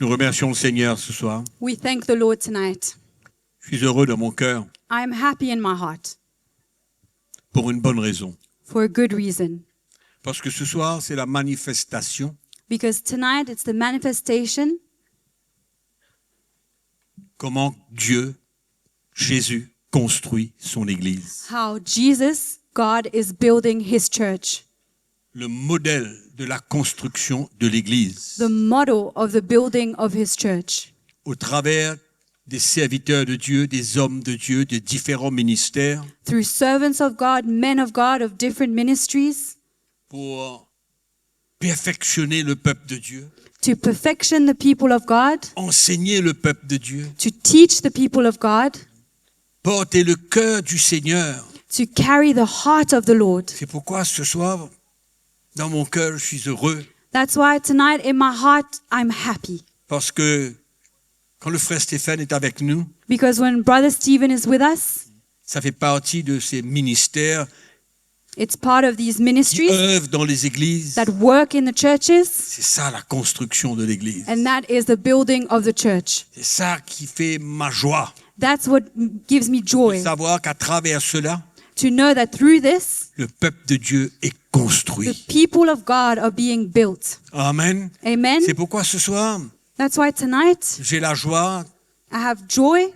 Nous remercions le Seigneur ce soir. We thank the Lord tonight. Je suis heureux dans mon cœur I am happy in my heart pour une bonne raison. for a good reason. Parce que ce soir, c'est la manifestation Because tonight it's the manifestation comment Dieu, Jésus, construit son Église. how Jesus, God, is building his church. Le modèle de la construction de l'Église The model of the building of his church. au travers des serviteurs de Dieu, des hommes de Dieu, de différents ministères Through servants of God, men of God of different ministries, pour perfectionner le peuple de Dieu, to perfection the people of God, enseigner le peuple de Dieu, to teach the people of God, porter le cœur du Seigneur. to carry the heart of the Lord. C'est pourquoi ce soir, dans mon cœur, je suis heureux. That's why tonight in my heart I'm happy. Parce que quand le frère Stéphane est avec nous, Because when Brother Stephen is with us, ça fait partie de ces ministères it's part of these qui ministries œuvrent dans les églises. that work in the churches, C'est ça la construction de l'église. and that is the building of the church. C'est ça qui fait ma joie. That's what gives me De joy, savoir qu'à travers cela, to know that through this, le peuple de Dieu est the construit. people of God are being built. Amen. Amen. C'est pourquoi ce soir, That's why tonight j'ai la joie I have joy.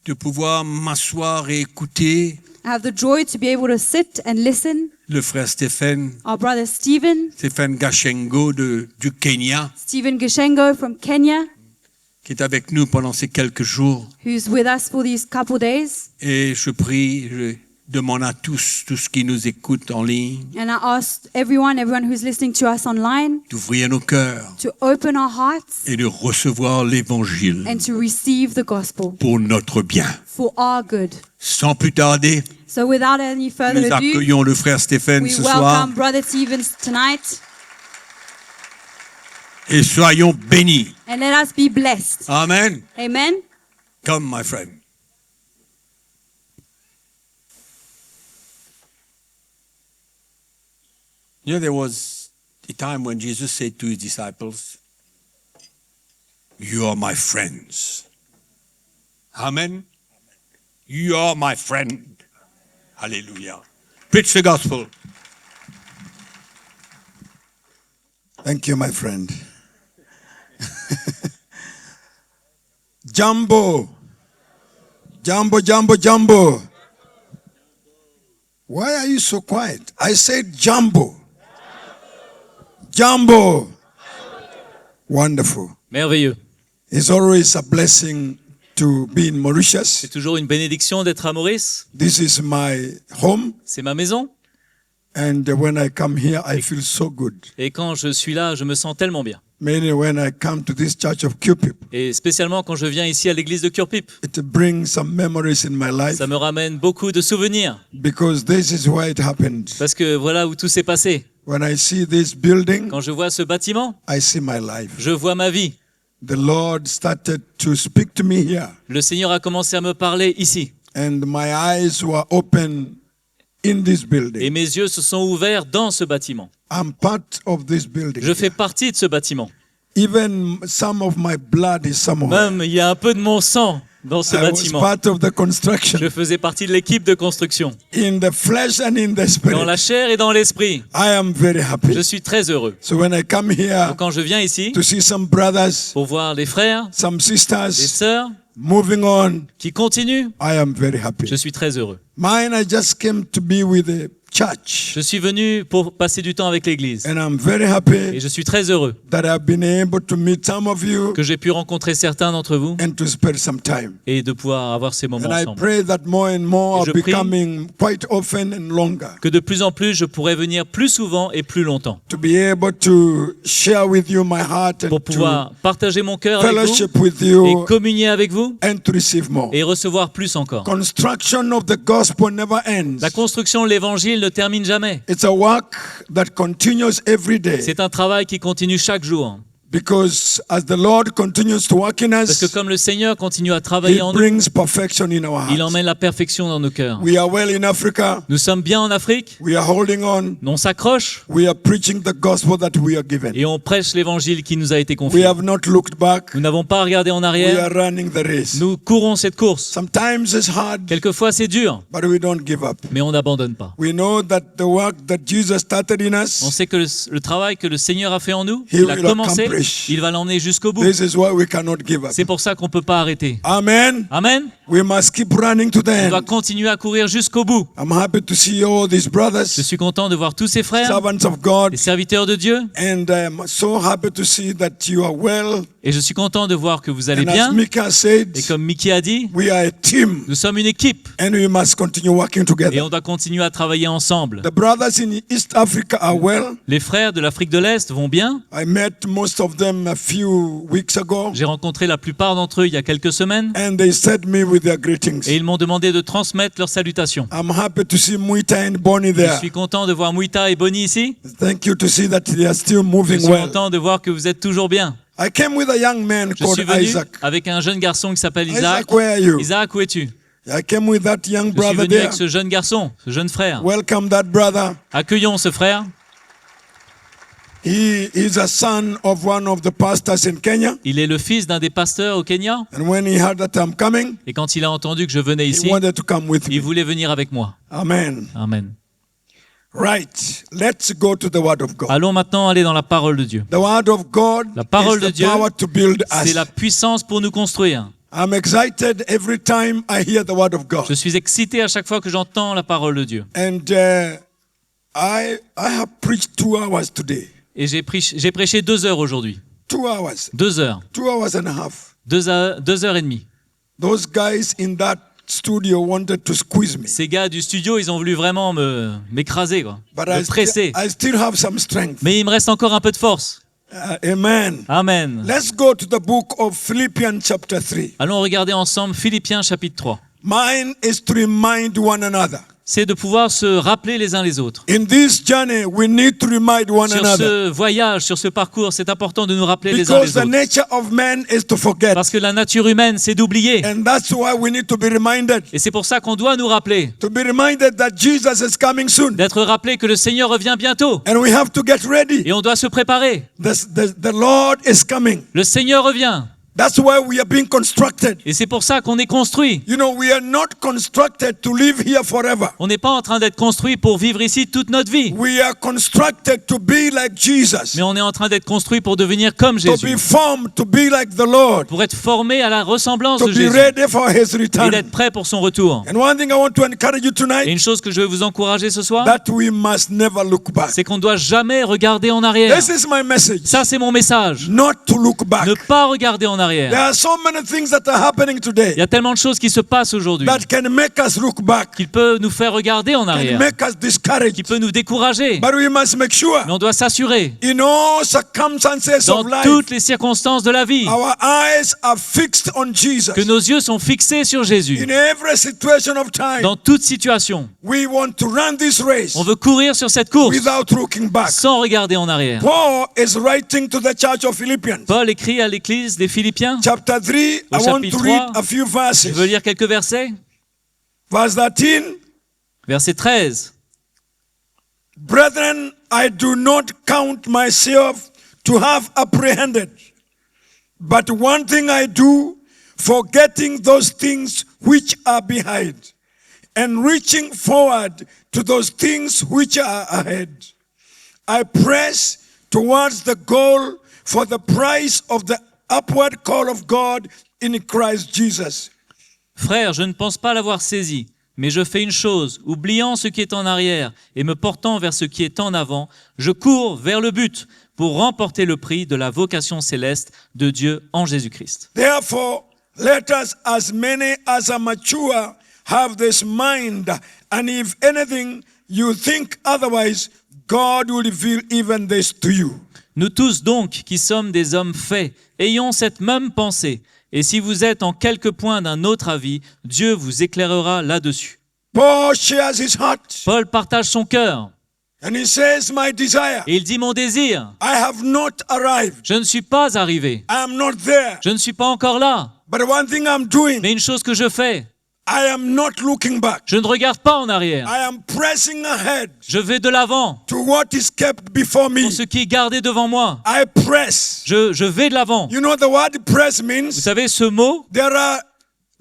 de pouvoir m'asseoir et écouter I have the joy to be able to sit and listen. le frère Stéphane Our brother Stephen Gashengo du Kenya, Geshengo from Kenya, qui est avec nous pendant ces quelques jours. who's with us for these couple days. Et je prie, je demande à tous qui nous écoutent en ligne, And I ask everyone who's listening to us online, d'ouvrir nos cœurs to open our hearts et de recevoir l'évangile and to receive the gospel pour notre bien. for our good. Sans plus tarder, So without any further nous ado, accueillons le frère Stéphane we ce soir welcome Brother Stephen tonight, et soyons bénis. and let us be blessed. Amen. Amen. Come, my friend. You know, there was a time when Jesus said to his disciples, "You are my friends." Amen. You are my friend. Hallelujah. Preach the gospel. Thank you, my friend. Jumbo. Jumbo, jumbo, jumbo. Why are you so quiet? I said jumbo. Jumbo. Wonderful. Merveilleux. It's always a blessing to be in Mauritius. C'est toujours une bénédiction d'être à Maurice. This is my home, C'est ma maison. and when I come here, I feel so good. Et quand je suis là, je me sens tellement bien. Mainly when I come to this church of Cupid, Et spécialement quand je viens ici à l'église de Kurpip. it brings some memories in my life Ça me ramène beaucoup de souvenirs. because this is where it happened. Parce que voilà où tout s'est passé. When I see this building, Quand je vois ce bâtiment, I see my life. je vois ma vie. The Lord started to speak to me here, Le Seigneur a commencé à me parler ici. and my eyes were open in this Et building. mes yeux se sont ouverts dans ce bâtiment. I'm part of this building. Je fais partie de ce bâtiment. Even some of my blood is somewhere. Même il y a un peu de mon sang dans ce I was bâtiment. part of the construction Je faisais partie de l'équipe de construction. in the flesh and in the Dans spirit. la chair et dans l'esprit. I am very Je happy. suis très heureux. So when I come here Donc quand je viens ici to see some brothers, pour voir les frères, some les sisters sœurs moving on, qui continuent, I am very happy. je suis très heureux. Mine, I just came to be with the church, Je suis venu pour passer du temps avec l'église. and I'm very Et happy je suis très heureux that I've been able to meet some of you que j'ai pu rencontrer certains d'entre vous and to spend some time. et de pouvoir avoir ces moments And I ensemble. pray that more and more Et are je prie becoming quite often and longer, Que de plus en plus, je pourrais venir plus souvent et plus longtemps to be able to share with you my heart and pour to pouvoir partager mon cœur avec vous fellowship with et you communier avec vous and to receive more. et recevoir plus encore. Construction of the gospel never ends. La construction de l'évangile ne termine jamais. It's a work that continues every day. C'est un travail qui continue chaque jour. Because as the Lord continues to work in Parce que us, comme le Seigneur continue à He travailler en nous, brings perfection in our il hearts. emmène la perfection dans nos cœurs. We are well in Africa. Nous sommes bien en Afrique, We are holding on. on s'accroche We are preaching the gospel that we are given. et on prêche l'évangile qui nous a été We confié. have not looked back. Nous n'avons pas regardé en We arrière, are running the race. nous courons cette course. Sometimes it's hard, Quelquefois c'est dur, but we don't give up. mais on n'abandonne pas. We know that the work that Jesus started in On us, sait que le travail que le Seigneur a fait en nous, He il a will commencé, accomplish. il va l'emmener jusqu'au bout. this is why we cannot give up. C'est pour ça qu'on ne peut pas arrêter. Amen. Amen. We must keep running to the On doit end. continuer à courir jusqu'au bout. I'm happy to see all these Je brothers, suis content de voir tous ces frères, servants of God, les serviteurs de Dieu, and I'm so happy to see that you are well. et je suis content de voir que vous allez And as bien. Mika said, Et comme Mickey a dit, we are a team, nous sommes une équipe and we must continue working et together. on doit continuer à travailler ensemble. The brothers in East Africa are well. Les frères de l'Afrique de l'Est vont bien. I met most of them a few weeks ago, J'ai rencontré la plupart d'entre eux il y a quelques semaines and they sent me with their greetings. et ils m'ont demandé de transmettre leurs salutations. I'm happy to see Muita and Bonnie Je there. suis content de voir Mouita et Bonnie ici. Thank you to see that they are still Je moving suis well. content de voir que vous êtes toujours bien. I came with a young man Je called suis venu Isaac. avec un jeune garçon qui s'appelle Isaac. Isaac, where are you? Isaac, où es-tu? I came with that young Je suis brother venu there. avec ce jeune garçon, ce jeune frère. Welcome that brother. Accueillons ce frère. He is a son of one of the pastors in Kenya. Il est le fils d'un des pasteurs au Kenya. And when he heard that I'm coming, Et quand il a entendu que je venais he ici, wanted to come with il me. voulait venir avec moi. Amen. Amen. Right. Let's go to the Word of God. Allons maintenant aller dans la parole de Dieu. The Word of God La parole is de the Dieu, power to build C'est us. la puissance pour nous construire. I'm excited every time I hear the Word of God. Je suis excité à chaque fois que j'entends la parole de Dieu. And I have preached 2 hours today. Et j'ai prêché 2 heures aujourd'hui. 2 hours. 2 heures. 2 hours and a half. 2 heures et demie. Those guys in that studio wanted to squeeze me. Ces gars du studio, ils ont voulu vraiment m'écraser, quoi. But Me presser. I still have some strength. Mais il me reste encore un peu de force. Amen. Amen. Let's go to the book of Philippians chapter 3. Allons regarder ensemble Philippiens chapitre 3. Mine is to remind one another. C'est de pouvoir se rappeler les uns les autres. In this journey, we need to remind one Sur another. ce voyage, sur ce parcours, c'est important de nous rappeler les uns Because les the autres. nature of man is to forget. Parce que la nature humaine, c'est d'oublier. And that's why we need to be reminded. Et c'est pour ça qu'on doit nous rappeler, To be reminded that Jesus is coming soon. d'être rappelé que le Seigneur revient bientôt. And we have to get ready. Et on doit se préparer. The Lord is coming. Le Seigneur revient. That's why we are being constructed. Et c'est pour ça qu'on est construit. You know, we are not constructed to live here forever. On n'est pas en train d'être construit pour vivre ici toute notre vie. We are constructed to be like Jesus. Mais on est en train d'être construit pour devenir comme To be Jésus. formed, to be like the Lord. Pour être formé à la ressemblance To de be Jésus. ready for His Et return. d'être prêt pour son retour. And one thing I want to encourage you Et tonight, une chose que je veux vous encourager ce soir, that we must never look back. c'est qu'on ne doit jamais regarder en arrière. This is my message. Ça, c'est mon message. Not to look back. Ne pas regarder en There arrière. are so many things that are happening Il y today a tellement de choses qui se passent aujourd'hui that can make us look back, qu'il peut nous faire regarder en can arrière, make us discouraged. qui peut nous décourager. But we must make sure, Mais on doit s'assurer, in all circumstances dans of life, toutes les circonstances de la vie, our eyes are fixed on Jesus. que nos yeux sont fixés sur Jésus. In every situation of time, Dans toute situation, we want to run this race on veut courir sur cette course without looking back. sans regarder en arrière. Paul is writing to the church of Philippians. Paul écrit à l'église des Philippiens, Chapter 3, I Au want chapitre to read 3, a few je verses. veux lire quelques versets. Verse 13, Verset 13. Brethren, I do not count myself to have apprehended, but one thing I do, forgetting those things which are behind, and reaching forward to those things which are ahead. I press towards the goal for the prize of the upward call of God in Christ Jesus. Frère, je ne pense pas l'avoir saisi, mais je fais une chose, oubliant ce qui est en arrière et me portant vers ce qui est en avant, je cours vers le but pour remporter le prix de la vocation céleste de Dieu en Jésus-Christ. Therefore, let us, as many as are mature, have this mind, and if anything you think otherwise, God will reveal even this to you. Nous tous donc, qui sommes des hommes faits, ayons cette même pensée. Et si vous êtes en quelque point d'un autre avis, Dieu vous éclairera là-dessus. Paul shares his heart, Paul partage son cœur. And he says, my desire, Et il dit, mon désir, I have not arrived. je ne suis pas arrivé. I am not there. Je ne suis pas encore là. But one thing I'm doing, Mais une chose que je fais, I am not looking back. je ne regarde pas en arrière. I am pressing ahead Je vais de l'avant to what is kept before me. pour ce qui est gardé devant moi. I press. Je vais de l'avant. You know the word press Vous means savez, ce mot, there are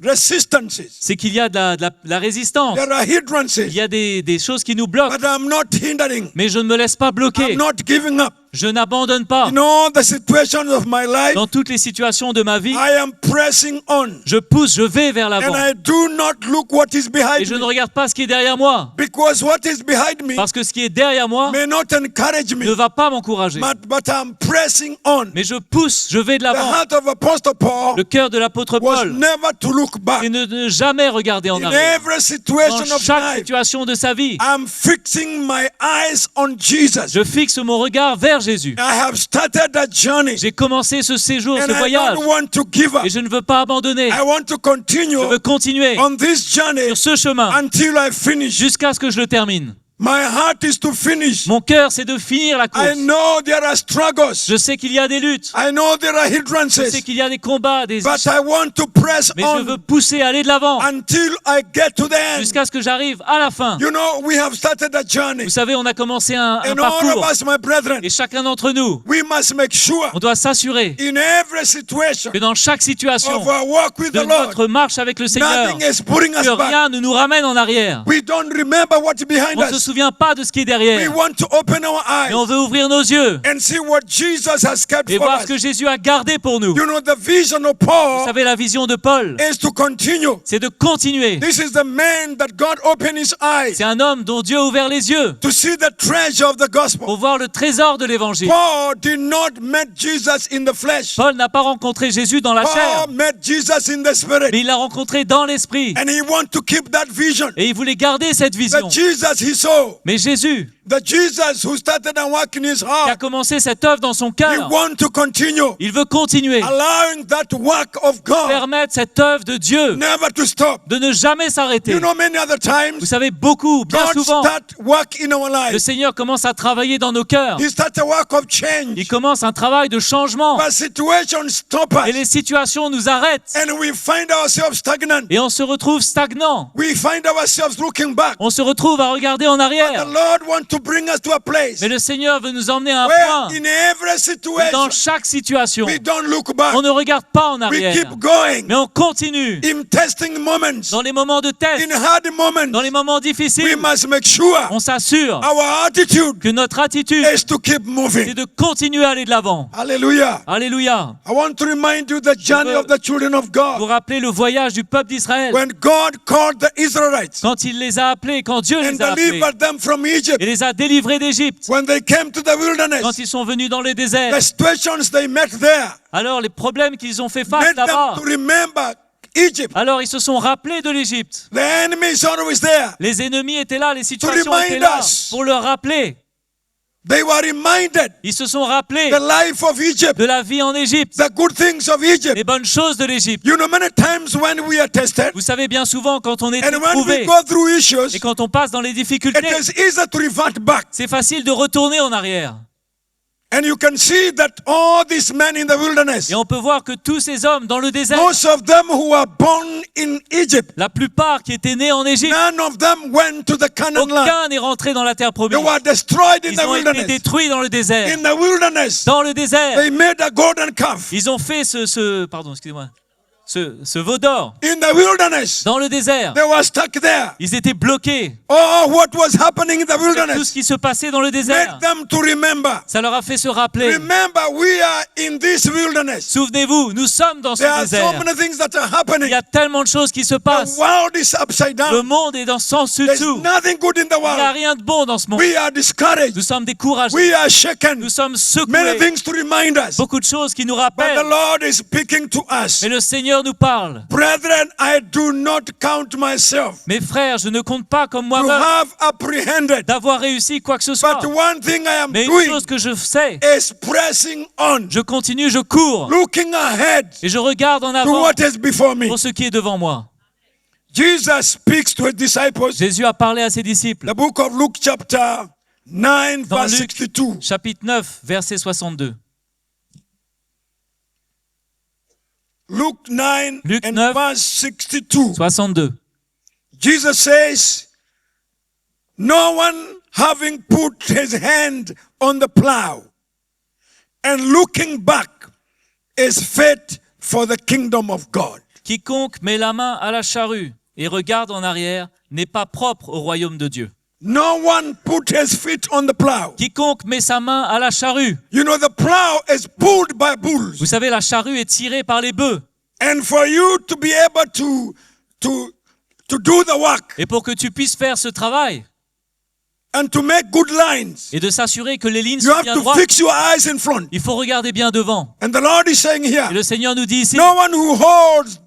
resistances. c'est qu'il y a de la résistance. There are hindrances. Il y a des choses qui nous bloquent. But I'm not hindering. Mais je ne me laisse pas bloquer. I'm not giving up. Je n'abandonne pas. You know the situations of my life, Dans toutes les situations de ma vie, I am pressing on. je pousse, je vais vers l'avant. And I do not look what is Et behind je ne me. regarde pas ce qui est derrière moi. Because what is behind me Parce que ce qui est derrière moi may not encourage ne me. va pas m'encourager. But I'm pressing on. Mais je pousse, je vais de The l'avant. heart of Apostle Paul Le cœur de l'apôtre was Paul, never to look back. c'est ne jamais regarder en In arrière. every situation Dans of chaque life, situation de sa vie, I'm fixing my eyes on Jesus. je fixe mon regard vers Jésus. I have started that journey. J'ai commencé ce séjour, And ce I voyage, don't want to give up. et je ne veux pas abandonner. I want to Je continue veux continuer on this journey sur ce chemin until I finish. jusqu'à ce que je le termine. My heart is to finish. Mon cœur, c'est de finir la course. I know there are struggles. Je sais qu'il y a des luttes. I know there are Je sais hindrances. qu'il y a des combats, But I want to press mais je veux on pousser, aller de l'avant until I get to the end. jusqu'à ce que j'arrive à la fin. You know, we have started a journey. Vous savez, on a commencé un And all parcours. of us, my brethren, Et chacun d'entre nous, we must make sure on doit s'assurer in every situation que dans chaque situation of our walk with de the Lord, notre marche avec le Seigneur, nothing is putting us que back. rien ne nous ramène en arrière. We don't remember what's behind On ne se us. souvient pas de ce qui est We derrière. want to open our Mais on eyes veut ouvrir nos yeux and see what Jesus has kept et for voir ce us. que Jésus a gardé pour nous. You know, the vision of Vous Paul savez, la vision de Paul, is to continue. c'est de continuer. This is the man that God opened his eyes C'est un homme dont Dieu a ouvert les yeux to see the treasure of the gospel. pour voir le trésor de l'évangile. Paul did not meet Jesus in the flesh. Paul n'a pas rencontré Jésus dans la chair, Paul met Jesus in the spirit. mais il l'a rencontré dans l'esprit. And he wanted to keep that vision. Et il voulait garder cette vision. The Jesus he saw, Mais Jésus, the Jesus who started a work in his qui a heart, commencé cette œuvre dans son he cœur, wants to continue il veut continuer, allowing that work of God permettre cette œuvre de Dieu never to stop. de ne jamais s'arrêter. You know, many other Vous times, savez, bien God souvent, start work in our le lives. Seigneur commence à travailler dans nos cœurs. He start a work of change. Il commence un travail de changement. But situations stop Et us. les situations nous arrêtent. And we find ourselves stagnant. Et on se retrouve stagnant. We find ourselves looking back. On se retrouve à regarder en The arrière. Lord wants to bring us to a place Mais le Seigneur veut nous emmener à un where point in every où situation dans chaque situation, we don't look back. on ne regarde pas en We arrière, keep going mais on continue. in testing moments, Dans les moments de test, in hard dans moments. les moments We difficiles, must make sure on s'assure our attitude que notre attitude is to keep est moving. de continuer à aller de l'avant. Hallelujah. Alléluia. I want to remind you the journey of the children of Vous God. rappelez le voyage du peuple d'Israël When God called the Israelites quand il les a appelés, quand Dieu and les a appelés delivered them from Egypt, et les a délivrés d'Égypte, when they came to the quand wilderness, ils sont venus dans le désert, the situations they met there alors les problèmes qu'ils ont fait face made them là-bas, to remember Egypt. alors ils se sont rappelés de l'Égypte. The enemy is always there. Les ennemis étaient là, les situations remind étaient là us. pour leur rappeler. They were reminded Ils se sont rappelés the life of Egypt, de la vie en Égypte, the good things of Egypt. les bonnes choses de l'Égypte. You know, many times when we are tested Vous savez, bien souvent, quand on est and when we éprouvé go through issues, et quand on passe dans les it difficultés, is easy to revert back. c'est facile de retourner en arrière. And you can see that all these men in the wilderness, Et on peut voir que tous ces hommes dans le désert, most of them who were born in Egypt, la plupart qui étaient nés en Égypte, none of them went to the Canaan land. aucun n'est rentré dans la terre promise. They were destroyed in Ils the ont été wilderness. détruits dans le désert. In the wilderness, Dans le désert, they made a golden calf. ils ont fait ce veau d'or. In the wilderness, Dans le désert, they were stuck there. ils étaient bloqués. Oh, what was happening in the Tout ce wilderness qui se passait dans le désert, made them to remember. ça leur a fait se rappeler. Remember, we are in this wilderness. Souvenez-vous, nous sommes dans There ce are so désert. many things that are Il happening. y a tellement de choses qui se The passent. world is upside Le down. monde est dans sens There's dessous. nothing good in the Il n'y a world. rien de bon dans ce monde. We are discouraged. Nous sommes découragés. We are shaken. Nous sommes Many secoués. things to remind us. Beaucoup de choses qui nous But the rappellent. Lord is speaking to us. Mais le Seigneur nous parle. Brethren, I do not count myself Mes frères, je ne compte pas comme to moi-même have apprehended. d'avoir réussi quoi que ce soit. But one thing I am Mais une doing chose que je sais, is pressing on, je continue, je cours. looking ahead Et je regarde en to avant what is before me. pour ce qui est devant moi. Jesus speaks to his disciples. Jésus a parlé à ses disciples. The book of Luke chapter 9 Dans verse Luc, 62. chapitre 9, verset 62. Luke 9 Luc and 9. verse 62. 62. Jesus says, no one having put his hand on the plow and looking back is fit for the kingdom of God. Quiconque met la main à la charrue et regarde en arrière n'est pas propre au royaume de Dieu. No one put his feet on the plow. Quiconque met sa main à la charrue. You know, the plow is pulled by bulls. Vous savez, la charrue est tirée par les bœufs. And for you to be able to do the work Et pour que tu puisses faire ce travail and to make good lines, et de s'assurer que les lignes you sont have bien to droites, fix your eyes in front. il faut regarder bien devant. And the Lord is saying here, Et le Seigneur nous dit ici, no one who holds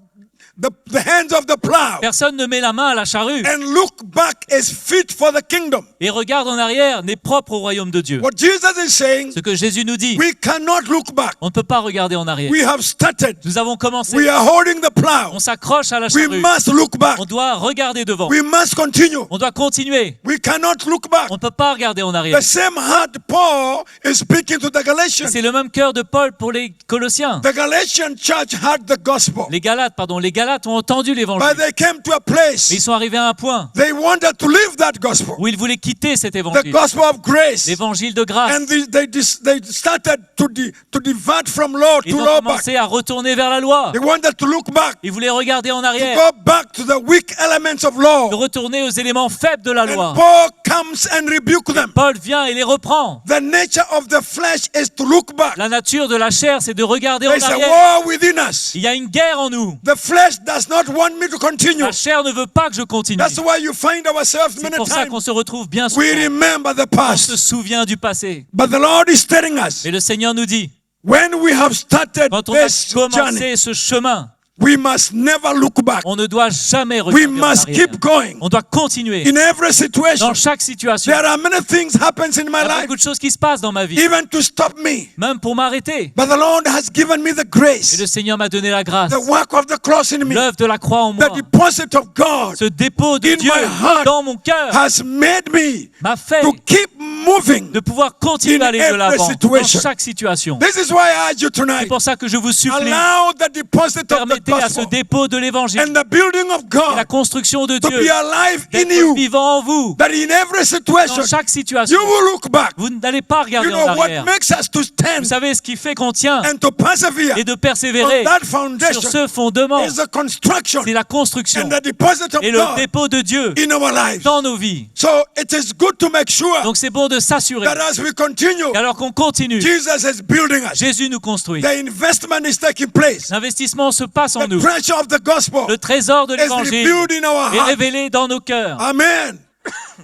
the hands of the plow personne ne met la main à la charrue and look back is fit for the kingdom. et regarde en arrière n'est propre au royaume de Dieu. What Jesus is saying, Ce que Jésus nous dit, we cannot look back. on ne peut pas regarder en arrière. We have started. Nous avons commencé, We are holding the plow. on s'accroche à la We charrue, must look back. on doit regarder devant, We must continue. on doit continuer, We cannot look back. on ne peut pas regarder en arrière. The same heart Paul is speaking to the Galatians. C'est le même cœur de Paul pour les Colossiens. The Galatian church had the gospel, Les Galates ont entendu but l'évangile. they came to a Mais place ils sont arrivés à un point they wanted to live that gospel, où ils voulaient quitter cet the évangile, gospel of grace, l'évangile de grâce. and they started to divert from law Ils to ont law back. commencé à retourner vers la loi. They wanted to look back, Ils voulaient regarder en to arrière, go back to the weak elements of de law. retourner aux éléments faibles de la And loi. Paul comes and rebukes them. Paul vient et les reprend. The nature of the flesh is to look back. La nature de la chair, c'est de regarder en There's a arrière. war within us. Il y a une guerre en nous. The flesh does not want me to continue. La chair ne veut pas que je continue. That's why you find ourselves C'est many pour ça times. qu'on se retrouve bien We souvent. remember the On se past. souvient du passé. But the Lord is telling us, Et le Seigneur nous dit, when we have started quand on a this journey, commencé ce chemin, we must never look back. on ne doit jamais We regarder en must arrière. keep going. On doit continuer. In every situation, Dans chaque situation, there are many things happens in il y my a life, beaucoup de choses qui se passent dans ma vie, even to stop me. même pour m'arrêter. But the Lord has given me the Et grace, le Seigneur m'a donné la grâce, the work of the cross in me, l'œuvre de la croix en moi. the deposit of God Ce dépôt de in Dieu my heart dans mon cœur has made me m'a fait to keep moving. de pouvoir continuer in d'aller de every l'avant dans situation. chaque situation. This is why I urge you C'est tonight, pour ça que je vous supplie, allow the deposit of the permettez à ce gospel dépôt de l'évangile and the building of et la God construction de to Dieu be alive in d'être you, vivant en vous. that in every situation Dans chaque situation, you will look back. vous n'allez pas You regarder know en what arrière. makes us to Vous stand savez ce qui fait qu'on tient and to persevere et de on persévérer that sur foundation ce fondement, is the construction c'est la construction and the deposit of et le God dépôt de Dieu in our lives. dans nos vies. So it is good to make sure Donc c'est bon de s'assurer that as we continue, qu'alors qu'on continue, Jesus is building us. Jésus nous construit. The investment is taking place. L'investissement se passe en The nous. treasure of the gospel Le trésor de is l'évangile revealed in our est heart. révélé dans nos cœurs. Amen.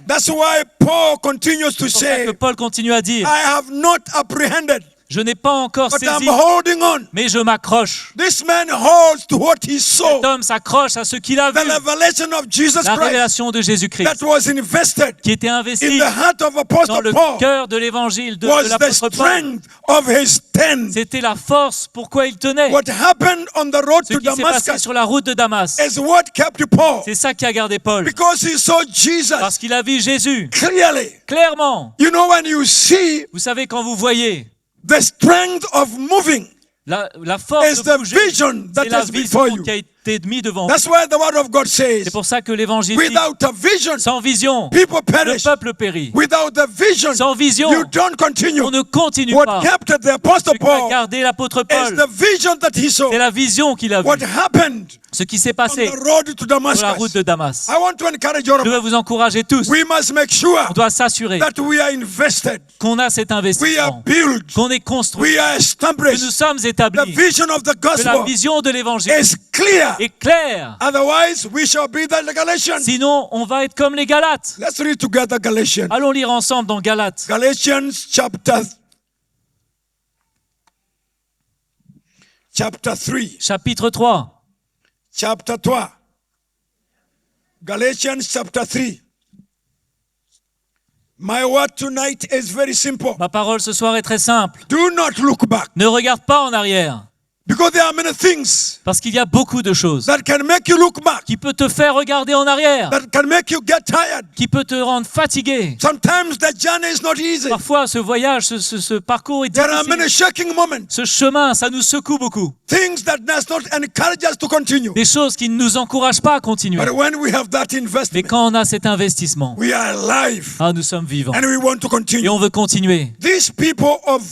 That's why Paul continues to C'est pour ça say, que Paul continue à dire, I have not apprehended, je n'ai pas encore but I'm saisi, holding on. mais je m'accroche. This man holds to what he saw. Cet homme s'accroche à ce qu'il a The vu, revelation of Jesus la Christ révélation de Jésus-Christ, that was invested qui était in investie the heart of dans Apostle le Paul cœur de l'évangile de was the l'apôtre Paul. strength of his stand. C'était la force pourquoi il tenait. What happened on the road Ce to qui s'est passé Damascus sur la route de Damas, is what kept Paul, c'est ça qui a gardé Paul. because he saw Jesus Parce qu'il a vu Jésus clearly. clairement. You know, when you see Vous savez, quand vous voyez the strength of moving, la force is de the bouger, vision that c'est la is before vision you. qui a été mise devant vous. That's why the word of God says, C'est pour ça que l'évangile dit, without a vision, sans vision, people le perish. peuple périt. Without a vision, Sans vision, you don't continue. on ne continue What pas. kept the Apostle Ce qui a Paul gardé l'apôtre is Paul, the vision that he saw. c'est la vision qu'il a vue. What happened Ce qui s'est on passé the road to sur la route Damascus. de Damas. I want to encourage all Je of veux us. vous encourager tous. We must make sure On doit s'assurer that we are invested, qu'on a cet we are investissement, built, qu'on est construit, we are que nous established. sommes The établis, vision of the que la gospel vision de l'évangile is clear. est claire. Otherwise, we shall be the Galatians. Sinon, on va être comme les Galates. Let's read together Galatians. Allons lire ensemble dans Galates, Galatians chapter 3. chapitre 3. Chapter 3. Galatians chapter 3. My word tonight is very simple. Ma parole ce soir est très simple. Do not look back. Ne regarde pas en arrière. Because there are many things Parce qu'il y a beaucoup de choses that can make you look back, qui peut te faire regarder en arrière, that can make you get tired. qui peut te rendre fatigué. Sometimes the journey is not easy. Parfois, ce voyage, ce parcours est There are many difficile. shaking moments, Ce chemin, ça nous secoue beaucoup. things that does not encourage us to continue. Des choses qui ne nous encouragent pas à continuer. But when we have that Mais investment, quand on a cet investissement, we are alive nous sommes vivants. and we want to Et continue. on veut continuer. These people of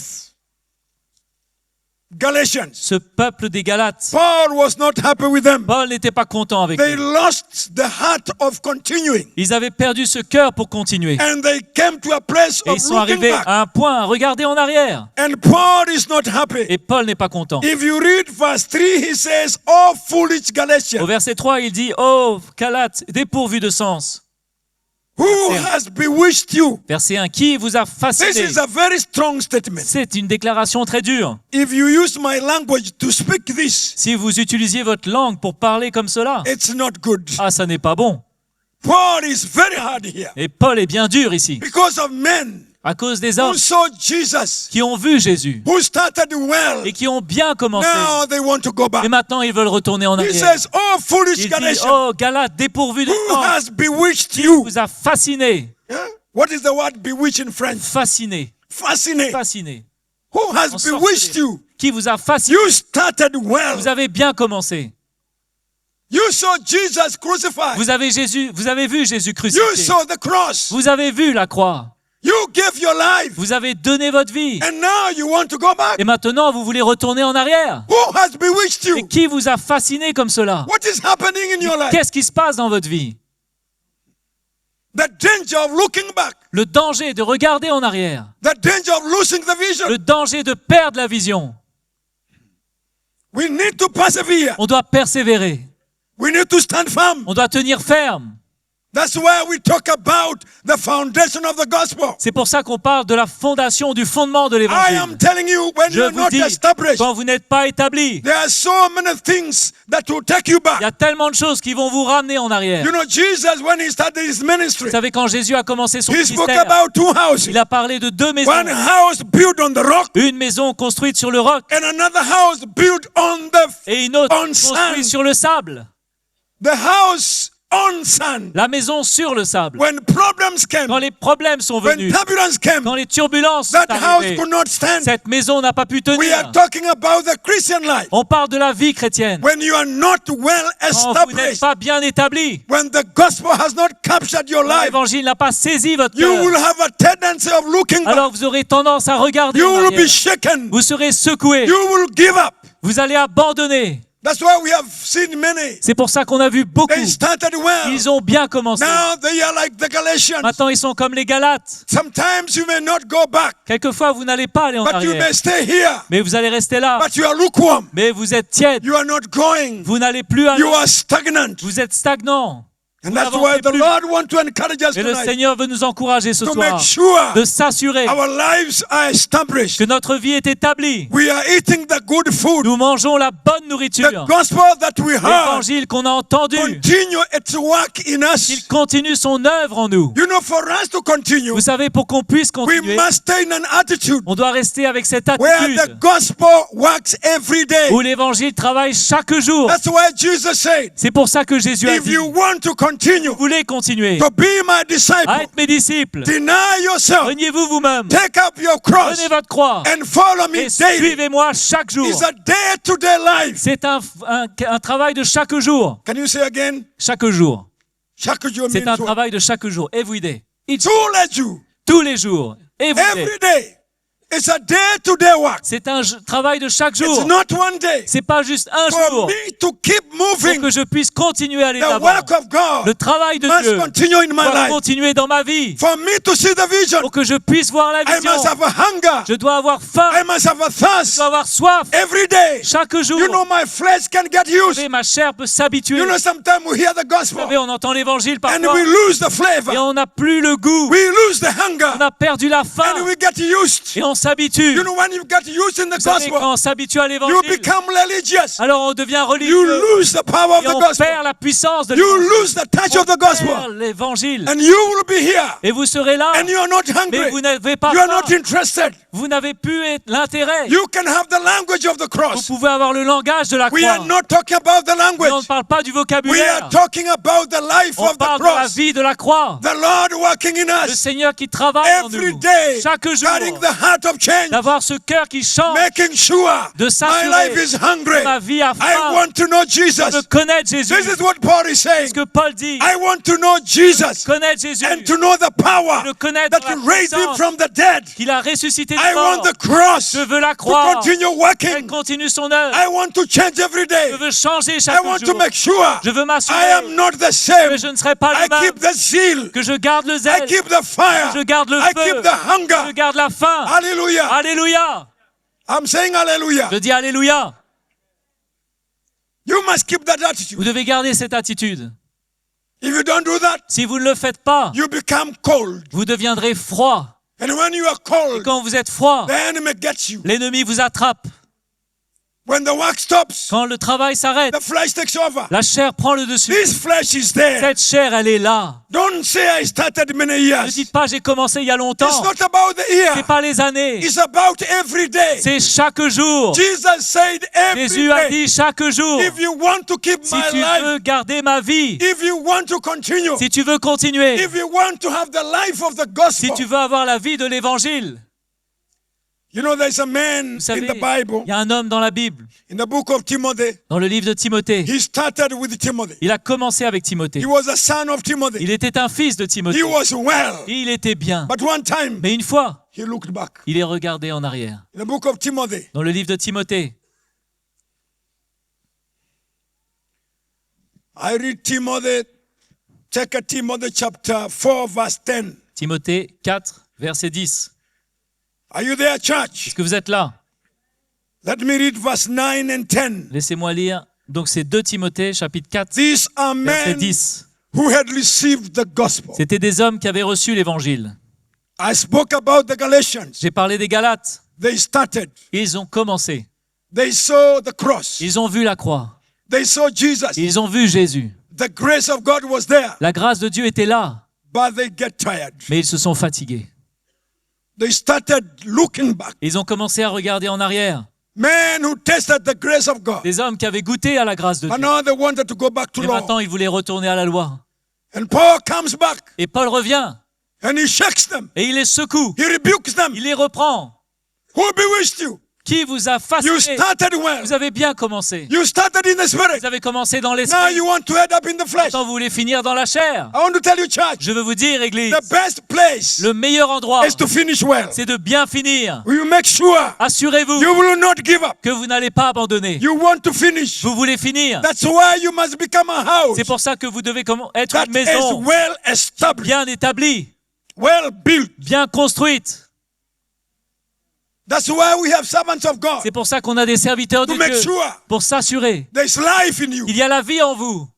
Galatians, Ce peuple des Galates, Paul was not happy with them. Paul n'était pas content avec They eux. lost the heart of continuing, Ils avaient perdu ce cœur pour continuer. and they came to a place Et of ils sont looking arrivés back. à un point, à regarder en arrière. And Paul is not happy. Et Paul n'est pas content. If you read verse 3, he says, "Oh foolish Au Galatians, verset 3, il dit « Oh, Galates, dépourvu de sens who has bewitched you?" » Verset 1, « Qui vous a This fasciné is a very strong » statement. C'est une déclaration très dure. If you use my language to speak this, Si vous utilisiez votre langue pour parler comme cela, it's not good. ça n'est pas bon. Paul is very hard here Et Paul est bien dur ici, because of men à cause des who hommes saw Jesus, qui ont vu Jésus who started well. et qui ont bien commencé. Now they want to go back. Et maintenant, ils veulent retourner en He arrière. says, "Oh foolish Il dit, Galatians, oh, Galates, dépourvu de who sens, has bewitched you?" vous a fasciné. Huh? What is the word bewitch in French? Fasciné. Fascinate. Fasciné. Who has Ensorcelé. bewitched you? Qui vous a fasciné? You started well. Vous avez bien commencé. You saw Jesus crucified. Vous avez vu Jésus You crucifié. saw the cross. Vous avez vu la croix. You gave your life. Vous avez donné votre vie. And now you want to go back. Et maintenant, vous voulez retourner en arrière. Who has bewitched Et you? qui vous a fasciné comme cela? What is happening in your life? Qu'est-ce qui se passe dans votre vie? The danger of looking back. Le danger de regarder en arrière. The danger of losing the vision. Le danger de perdre la vision. We need to persevere. On doit persévérer. We need to stand firm. On doit tenir ferme. That's why we talk about the foundation of the gospel. C'est pour ça qu'on parle de la fondation, du fondement de I l'évangile. am telling you, when Je you're vous not dis, established, quand vous n'êtes pas établi, there are so many things that will take you il y back. a tellement de choses qui vont vous ramener en arrière. You know, Jesus, when he started his ministry, Vous savez, quand Jésus a commencé son he spoke ministère, about two houses. il a parlé de deux maisons. One house built on the rock, Une maison construite sur le roc and another house built on the et une autre On construite sand. sur le sable. house on sand. La maison sur le sable. When problems came, Quand les problèmes sont when venus, turbulence came, quand les turbulences sont that house arrivées, could not stand. cette maison n'a pas pu We tenir. are talking about the Christian life. On parle de la vie chrétienne. When you are not well Quand vous n'êtes established, pas bien établi, when the gospel has not captured your quand life, l'évangile n'a pas saisi votre you cœur, will have a tendency of looking back. alors vous aurez tendance à regarder You en will be arrière. shaken. Vous serez secoué. You will give up. Vous allez abandonner. That's why we have seen many. C'est pour ça qu'on a vu beaucoup. They started well. Ils ont bien commencé. Now they are like the Galatians. Maintenant, ils sont comme les Galates. Sometimes you may not go back, Quelquefois, vous n'allez pas aller en but you arrière. may stay here. Mais vous allez rester là. But you are lukewarm. Mais vous êtes tiède. You are not growing. Vous n'allez plus aller. You are stagnant. Vous êtes stagnant. And that's why the Lord wants to encourage us Et le tonight Seigneur veut nous encourager ce to soir make sure de s'assurer our lives are established. que notre vie est établie. We are eating the good food. Nous mangeons la bonne The nourriture. gospel that we heard L'évangile qu'on a entendu, continue its work in il us. continue son œuvre en nous. You know, for us to continue, Vous savez, pour qu'on puisse we continuer, must stay in an attitude on doit rester avec cette where the attitude gospel works every day. où l'évangile travaille chaque jour. That's why Jesus said, C'est pour ça que Jésus a if dit, you want to continue vous voulez continuer to be my à disciple, être mes disciples, deny yourself, reniez-vous vous-même, take up your cross, prenez votre croix and follow me et daily. suivez-moi chaque jour. It's a day-to-day life. C'est un travail de chaque jour. Can you say again? Chaque jour. Chaque jour C'est un means what? travail de chaque jour. Every day. Each- Tous les jours. tous les jours. Every day. Every day. It's a day-to-day work. C'est un travail de chaque It's jour. not one day. C'est pas juste un For jour me to keep pour moving, que je puisse continuer à aller the d'avant. work of God Le travail de must Dieu continue in my doit life. continuer dans ma vie. For me to see the vision, Pour que je puisse voir la I vision, must have a hunger. je dois avoir faim, I must have a je thirst dois avoir soif. every day. Chaque jour, You know, my flesh can get vous used. savez, ma chair peut s'habituer. You know, sometimes we hear the Vous gospel savez, on entend l'évangile and parfois we lose the et flavor. on n'a plus le goût. We lose the hunger On a perdu la faim and we get used. et on s'habitue, You know, when you get used in the vous savez, gospel, quand on s'habitue à you l'évangile, become religious. alors on devient You religieux lose the power of et the on gospel. perd la puissance de You l'évangile. lose the touch of the On gospel. perd l'évangile. And you will be here. Et vous serez là, And you are not mais hungry. vous n'avez pas You are faim. not interested. Vous n'avez plus l'intérêt. You can have the language of the Vous cross. pouvez avoir le langage de la We croix. are not talking about the Mais on ne language. parle pas du We are vocabulaire. talking about the life On of the parle de la cross. vie de la croix. The Lord working in Le us Seigneur qui travaille en every nous. day, Chaque jour. getting the heart of change, D'avoir ce cœur qui chante. making sure De my s'assurer life is hungry. Ma vie a I faim. want to know De Jesus. connaître Jésus. This is what Paul is C'est saying. ce que Paul dit. I want to know Jesus Connaître Jésus. and to know the power De connaître that la raised him puissance from the dead. qu'il a ressuscité I des want morts. the cross Je veux la to croix. continue Elle working. continue son œuvre. I want to change every day. Je veux changer I chaque want to jour. make sure Je veux I m'assurer am not the que same. je ne serai pas I le même. keep the zeal. Que je garde le I zèle. keep the fire. Je garde le I feu. keep the hunger. Je garde la faim. Hallelujah. Alléluia. I'm saying hallelujah. Je dis Alléluia. You must keep that attitude. Vous devez garder cette attitude. If you don't do that, Si vous ne le faites pas, you become cold. vous deviendrez froid. And when you are Et cold, quand vous êtes froid, the enemy gets you. l'ennemi vous attrape. When the work stops, Quand le travail s'arrête, the flesh takes over. la chair prend le dessus. This flesh is there. Cette chair, elle est là. Don't say I started many Ne years. dites pas j'ai commencé il y a It's longtemps. not about the year. C'est pas les années. It's about every day. C'est chaque jour. Jesus said every Jésus a day, dit chaque jour. if you want to keep Si my tu life, veux garder ma vie, if you want to continue, si tu veux continuer, if you want to have the life of the si gospel, tu veux avoir la vie de l'évangile, you know there's a man vous savez, in the Bible, il y a un homme dans la Bible, in the book of Timothy. dans le livre de Timothée. He started with Timothy. Il a commencé avec Timothée. He was a son of Timothy. Il était un fils de He Timothée. was well. Et il était bien. But one time, Mais une fois, he looked back. il est regardé en arrière. In the book of Timothy, Dans le livre de Timothée, I read Timothy, 2 Timothy chapter 4, verse 10. Timothée 4, verset 10. Are you there, church? Est-ce que vous êtes là? Let me read verse 9 and 10. Laissez-moi lire. Donc c'est 2 Timothée, chapitre 4, These are verset men 10. who had received the gospel. C'était des hommes qui avaient reçu l'évangile. I spoke about the Galatians. J'ai parlé des Galates. They started. Ils ont commencé. They saw the cross. Ils ont vu la croix. They saw Jesus. Ils ont vu Jésus. The grace of God was there, La grâce de Dieu était là, but they get tired. mais ils se sont fatigués. They started looking back. Ils ont commencé à regarder en arrière. Men who tasted the grace of God. Des hommes qui avaient goûté à la grâce de And Dieu. now they wanted to go back to Et law. maintenant, ils voulaient retourner à la loi. And Paul comes back Et Paul revient and he shakes them. et il les secoue. He rebukes them. Il les reprend. Who bewitched you? Qui vous a You fasciné? started well. Vous avez bien commencé. You started in the spirit. Vous avez commencé dans Now l'esprit. you want to head up in the flesh. Maintenant, vous voulez finir dans la chair. I want to tell you, church, Je veux vous dire, Église, the best place le meilleur endroit, is to finish well. c'est de bien finir. You make sure Assurez-vous you will not give up. que vous n'allez pas abandonner. You want to finish. Vous voulez finir. That's why you must become a house C'est pour ça que vous devez être that une is maison well established, bien établie, well built. bien construite. That's why we have servants of God C'est pour ça qu'on a des serviteurs de to make Dieu, sure pour s'assurer there's life in you. qu'il y a la vie en vous,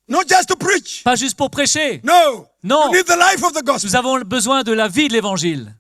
Not just to preach. pas juste pour prêcher. No. Non. You need the life of the gospel. Nous avons besoin de la vie de l'Évangile.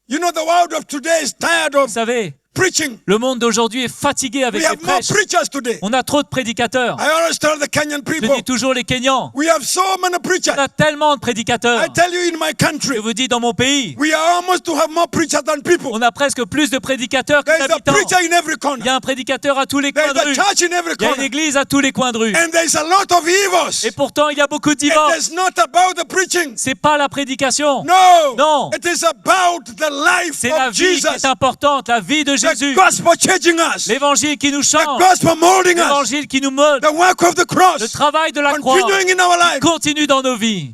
You know, the world of today is tired Vous of savez, preaching. le monde d'aujourd'hui est fatigué avec We les have more prêches. preachers today. On a trop de prédicateurs. I always tell the Kenyan Je people, dis toujours les Kenyans. we have so many preachers. On a tellement de prédicateurs. I tell you, in my country, Je vous dis, dans mon pays, we are almost to have more preachers than people. on a presque plus de prédicateurs que There is a d'habitants. preacher in every Il y corner. a un prédicateur à tous les There coins is de a rue. church in every Il y a une corner. église à tous les coins de rue. And there is a lot of evils. Et pourtant, il y a beaucoup de It divorces. is not about the preaching. C'est pas la prédication. No. Non. It is about the life C'est la of vie qui Jesus. est importante, la vie de The Jésus. gospel changing us. L'évangile qui nous The change. gospel molding us. L'évangile qui nous molde. The work of the Le cross. travail de la croix Continuing in our life. continue dans nos vies.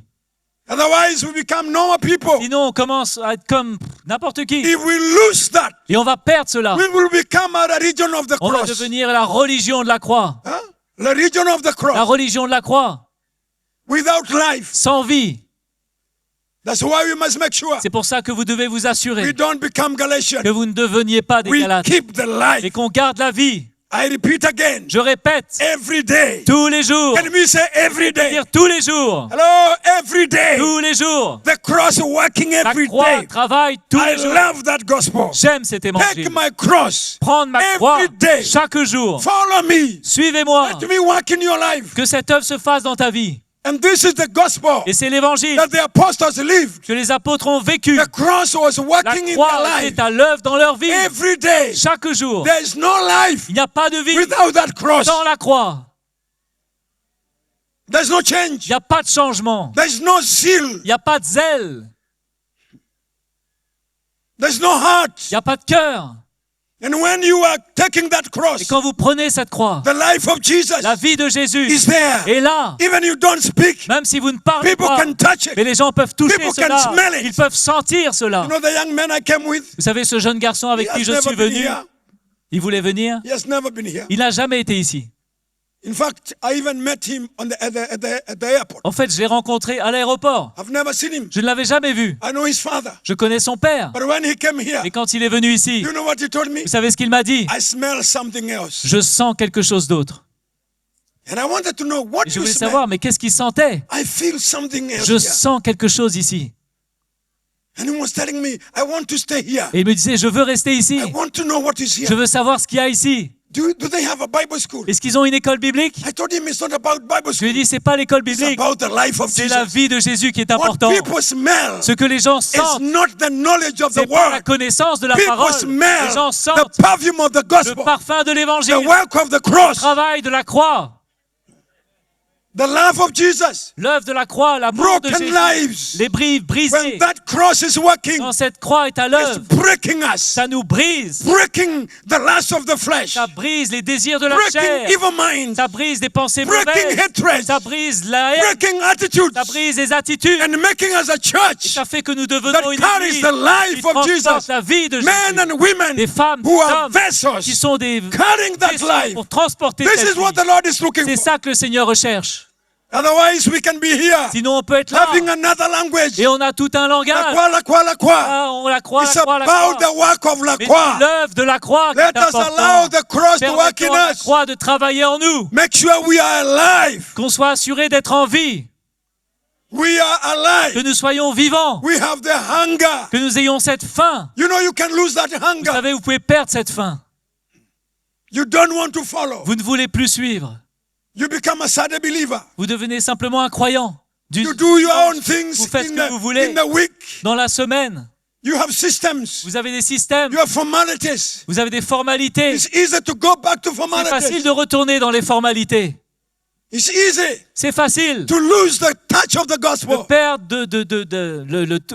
Otherwise, we become normal people. Sinon, on commence à être comme n'importe qui. If we lose that, Et on va perdre cela. we will become a religion of the On va cross. devenir la religion de la croix. Huh? The religion of the La cross. religion de la croix. Without life. Sans vie. That's why we must make sure C'est pour ça que vous devez vous assurer we don't become Galatians. que vous ne deveniez pas des We Galates. keep the Et life. qu'on garde la vie. I repeat again. Je répète, Every day. tous les jours. Can we say every day? Dire tous les jours. Hello, every day. Tous les jours. The cross working La every croix day. travaille tous I les jours. love that gospel. J'aime cet Take évangile. my cross. Prendre ma croix Every day. chaque jour. Follow me. Suivez-moi. Let me work in your life. Que cette œuvre se fasse dans ta vie. And this is the gospel Et c'est l'évangile that the apostles lived. que les apôtres ont vécu. The cross was La working in their croix life était à l'œuvre dans leur vie. every day. Chaque jour. There is no life Il n'y a pas de vie without that cross. sans la croix. There's no Il change. n'y a pas de changement. There's no zeal. Il n'y a pas de zèle. There's no heart. Il n'y a pas de cœur. And when you are taking that Et cross, quand vous prenez cette croix, the life of Jesus la vie de Jésus is there. est là. Even you don't speak, Même si vous ne parlez people pas, can touch mais it. les gens peuvent toucher People can cela. smell it. Ils peuvent sentir cela. You know the young man I came with? Vous savez, ce jeune garçon avec He qui has je never suis been venu, here. il voulait venir. He has never been here. Il n'a jamais été ici. In fact, I even met him at the airport. En fait, je l'ai rencontré à l'aéroport. I've never seen him. Je ne l'avais jamais vu. I know his father. Je connais son père. But when he came here, Et quand il est venu ici, you know what he told me? vous savez ce qu'il m'a dit? I smell something else. Je sens quelque chose d'autre. And I wanted to know what Et je you voulais smell. savoir, mais qu'est-ce qu'il sentait? I feel something else Je here. sens quelque chose ici. And he was telling me, I want to stay here. Et il me disait, je veux rester ici. I want to know what is here. Je veux savoir ce qu'il y a ici. Do they have a Bible school? Est-ce qu'ils ont une école biblique? I told him it's not about Bible Je lui ai school. dit, c'est pas l'école It's biblique, about the life of c'est la Jesus. vie de Jésus qui est What importante. people smell Ce que les gens is sentent, not the knowledge of the c'est pas la word. connaissance de la People parole. Les gens smell the sentent perfume of the le gospel, parfum de the l'évangile, work of the le cross, travail de la croix, the love of Jesus, l'œuvre de la croix, l'amour de broken Jésus, lives. les brives brisées. When that cross is working, Quand cette croix est à it's l'œuvre, breaking us, ça nous brise. breaking the lust of the flesh, Ça brise les désirs de la breaking chair. evil minds, Ça brise des pensées breaking mauvaises. hatred, Ça brise la haine. breaking attitudes, Ça brise les attitudes. and making us a Et church ça fait que nous devenons that une carries église the life qui of transporte Jesus. la vie de Men Jésus. and women Des femmes, des who are hommes qui vessels sont des carrying that vaisseaux life. pour transporter This cette is what vie. the Lord is looking C'est for. ça que le Seigneur recherche. Otherwise, we can be here Sinon, on peut être là having another language. et on a tout un La langage. croix, la croix, la croix. Ah, on la croix, It's la croix, la about croix. the work of la Mais croix. c'est l'œuvre de la croix qui Let est us allow importante. the cross to work in Permettons à la us. croix de travailler en nous. Make sure we are alive. Qu'on soit assuré d'être en vie. We are Que alive. nous soyons vivants. We have the hunger. Que nous ayons cette faim. You know you can lose that Vous hunger. savez, vous pouvez perdre cette faim. You don't want to follow. Vous ne voulez plus suivre. You become a Sunday believer. Vous devenez simplement un croyant. You do your own things Vous faites ce in que vous voulez. the week. Dans la semaine, You have systems. vous avez des systèmes, You have formalities. vous avez des formalités. It's easy to go back to C'est facile formalities. de retourner dans les formalités. It's easy C'est facile to lose the touch of the de gospel. perdre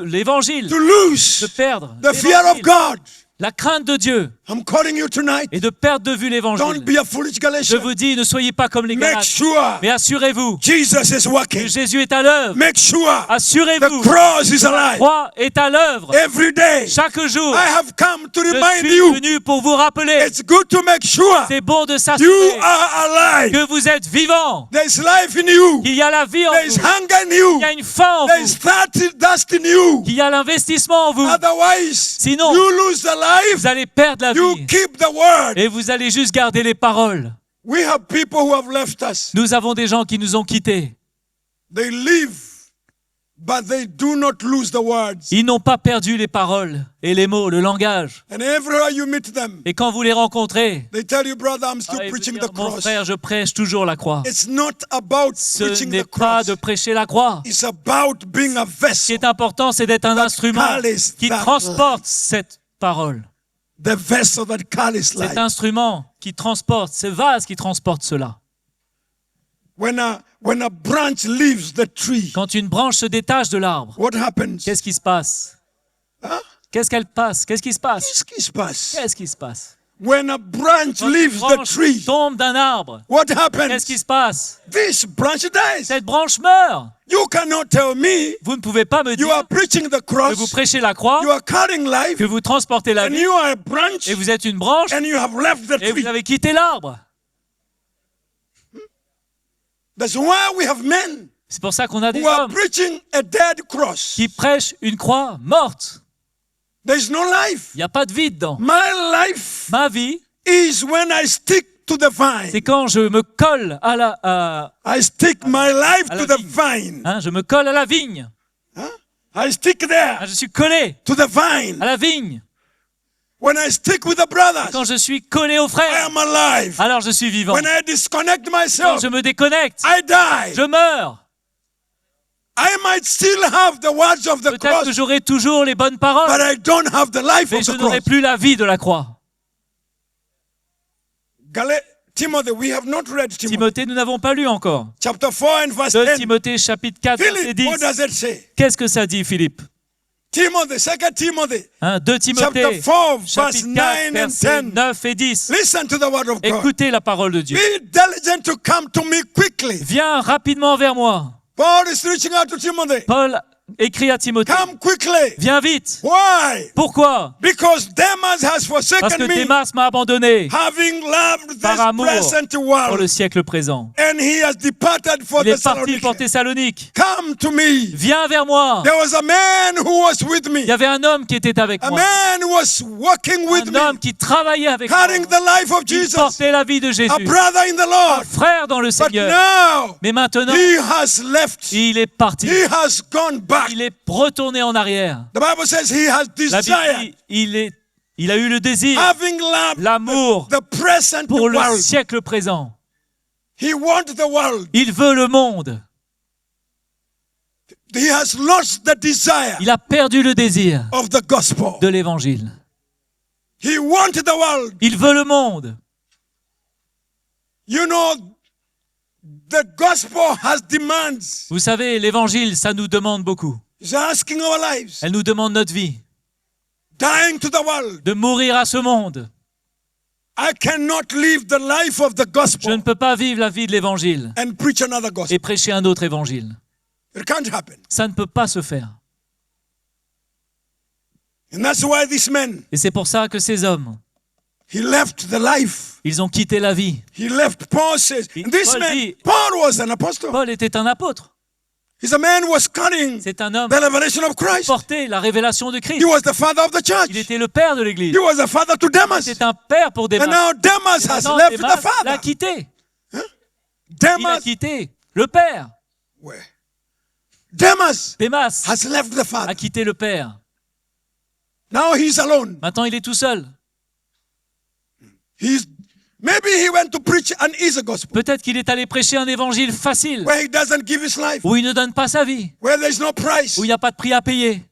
l'évangile, To lose de perdre the fear of l'évangile, God. la crainte de Dieu I'm calling you tonight. et de perdre de vue Don't l'évangile. be a foolish Je Galatian. vous dis, ne soyez pas comme les Make Galates, sure mais assurez-vous Jesus is que working. Jésus est à l'œuvre. Make sure the Assurez-vous cross is que la alive. croix est à l'œuvre. Every day Chaque jour, I have come to je remind suis you venu pour vous rappeler. it's good to make sure C'est bon de you s'assurer are alive. que vous êtes vivant, There's life in you. qu'il y a la vie en There's vous, hunger in you. qu'il y a une faim en There's vous, dust in you. qu'il y a l'investissement en vous. Otherwise, Sinon, you lose the life. vous allez perdre la You vie keep the word. et vous allez juste garder les paroles. We have people who have left us. Nous avons des gens qui nous ont quittés. They live, but they do not lose the words. Ils n'ont pas perdu les paroles et les mots, le langage. And everywhere you meet them, Et quand vous les rencontrez, they tell you, brother, I'm still ils vous preaching disent, the mon cross. frère, je prêche toujours la croix. It's not about Ce preaching n'est the pas cross. de prêcher la croix. It's about being a Ce qui vessel. est important, c'est d'être un That instrument carries qui that transporte cette parole. The vessel that carries Cet life. instrument qui transporte, ce vase qui transporte cela. When a branch leaves the tree, Quand une branche se détache de l'arbre, what happens? qu'est-ce qui se passe? Huh? Qu'est-ce qu'elle passe? Qu'est-ce qui se passe? Qu'est-ce qui se passe? Qu'est-ce qui se passe? When a branch Quand une leaves the branche tree, tombe d'un arbre, what qu'est-ce happens? qui se passe? This branch dies. Cette branche meurt. You cannot tell me Vous ne pouvez pas me you dire are preaching the que vous cross, prêchez la croix, you are carrying life, que vous transportez la and vie, you are a branch, et vous êtes une branche, and you have left the et tree. vous avez quitté l'arbre. That's why we have men C'est pour ça qu'on a des who are hommes preaching a dead cross. qui prêchent une croix morte. There's no life. Il n'y a pas de vie dedans. My life Ma vie, is when I stick to the vine. C'est quand je me colle à I stick my life à to la the vine. je me colle à la vigne. I stick there Je suis collé to the vine. à la vigne. When I stick with the brothers, Quand je suis collé aux I frères, am alive. alors je suis vivant. When I disconnect Quand myself, je me déconnecte, I die. je meurs. I might still have the words of the Peut-être que cross, j'aurai toujours les bonnes but paroles, I don't have the life mais of je the n'aurai cross. plus la vie de la croix. Timothy, we have not read Timothy. Timothée, nous n'avons pas lu encore. Chapter 4 and verse 2 10. Timothée chapitre 4, verset Philip, 10. what does it say? Qu'est-ce que ça dit, Philippe? Timothy, 2 Timothy, 2 Timothée chapter 4, verse chapitre 4, 9 and versets 10. 9 et 10. Listen to the word of God. Écoutez la parole de Dieu. Be diligent to come to me quickly. Viens rapidement vers moi. Paul is reaching out to Timothy. Paul écrit à Timothée. Come quickly. Viens vite. Why? Pourquoi? Because Demas has Parce que forsaken me, Démas m'a abandonné having loved par this amour present pour world, le siècle présent. and he has departed for Il est parti pour Thessaloniki. Thessalonique. Come to me. Viens vers moi. There was a man who was with Il me, y avait un homme qui était avec a moi. man who was walking with Un me, homme qui travaillait avec moi. carrying the life of Il Jesus, portait la vie de a Jésus. brother in the Un Lord. frère dans le But Seigneur. now Mais maintenant, he has left. il est parti. He has gone back. Il est retourné en arrière. The Bible says he has La Bible desired, dit, il a eu le désir, having loved l'amour the present pour le world. siècle présent. He wants the world. Il veut le monde. He has lost the desire Il a perdu le désir of the gospel. de l'évangile. He wanted the world. Il veut le monde. You know, the gospel has demands. Vous savez, l'évangile, ça nous demande beaucoup. It's asking our lives. Elle nous demande notre vie, Dying to the world. de mourir à ce monde. I cannot live the life of the Je gospel ne peux pas vivre la vie de l'évangile and preach another gospel. et prêcher un autre évangile. It can't happen. Ça ne peut pas se faire. And that's why these men, Et c'est pour ça que ces hommes, he left the life. ils ont quitté la vie. He left, Paul says. And this Paul man, dit- Paul was an apostle. Paul était un apôtre. He's a man who was carrying C'est un homme the revelation of qui Christ. portait la révélation de He Christ. was the father of the Il church. était le père de l'Église. He was a father to Demas. C'est un père pour And Démas. now Demas Et has maintenant, left Démas the father. l'a quitté. Il a Demas, quitté le père. where? Demas Démas has left the a father. quitté le père. Now he's alone. Maintenant, il est tout seul. Maybe he went to preach an easy gospel Peut-être qu'il est allé prêcher un évangile facile, where he doesn't give his life, où il ne donne pas sa vie, where there's no price. où il n'y a pas de prix à payer.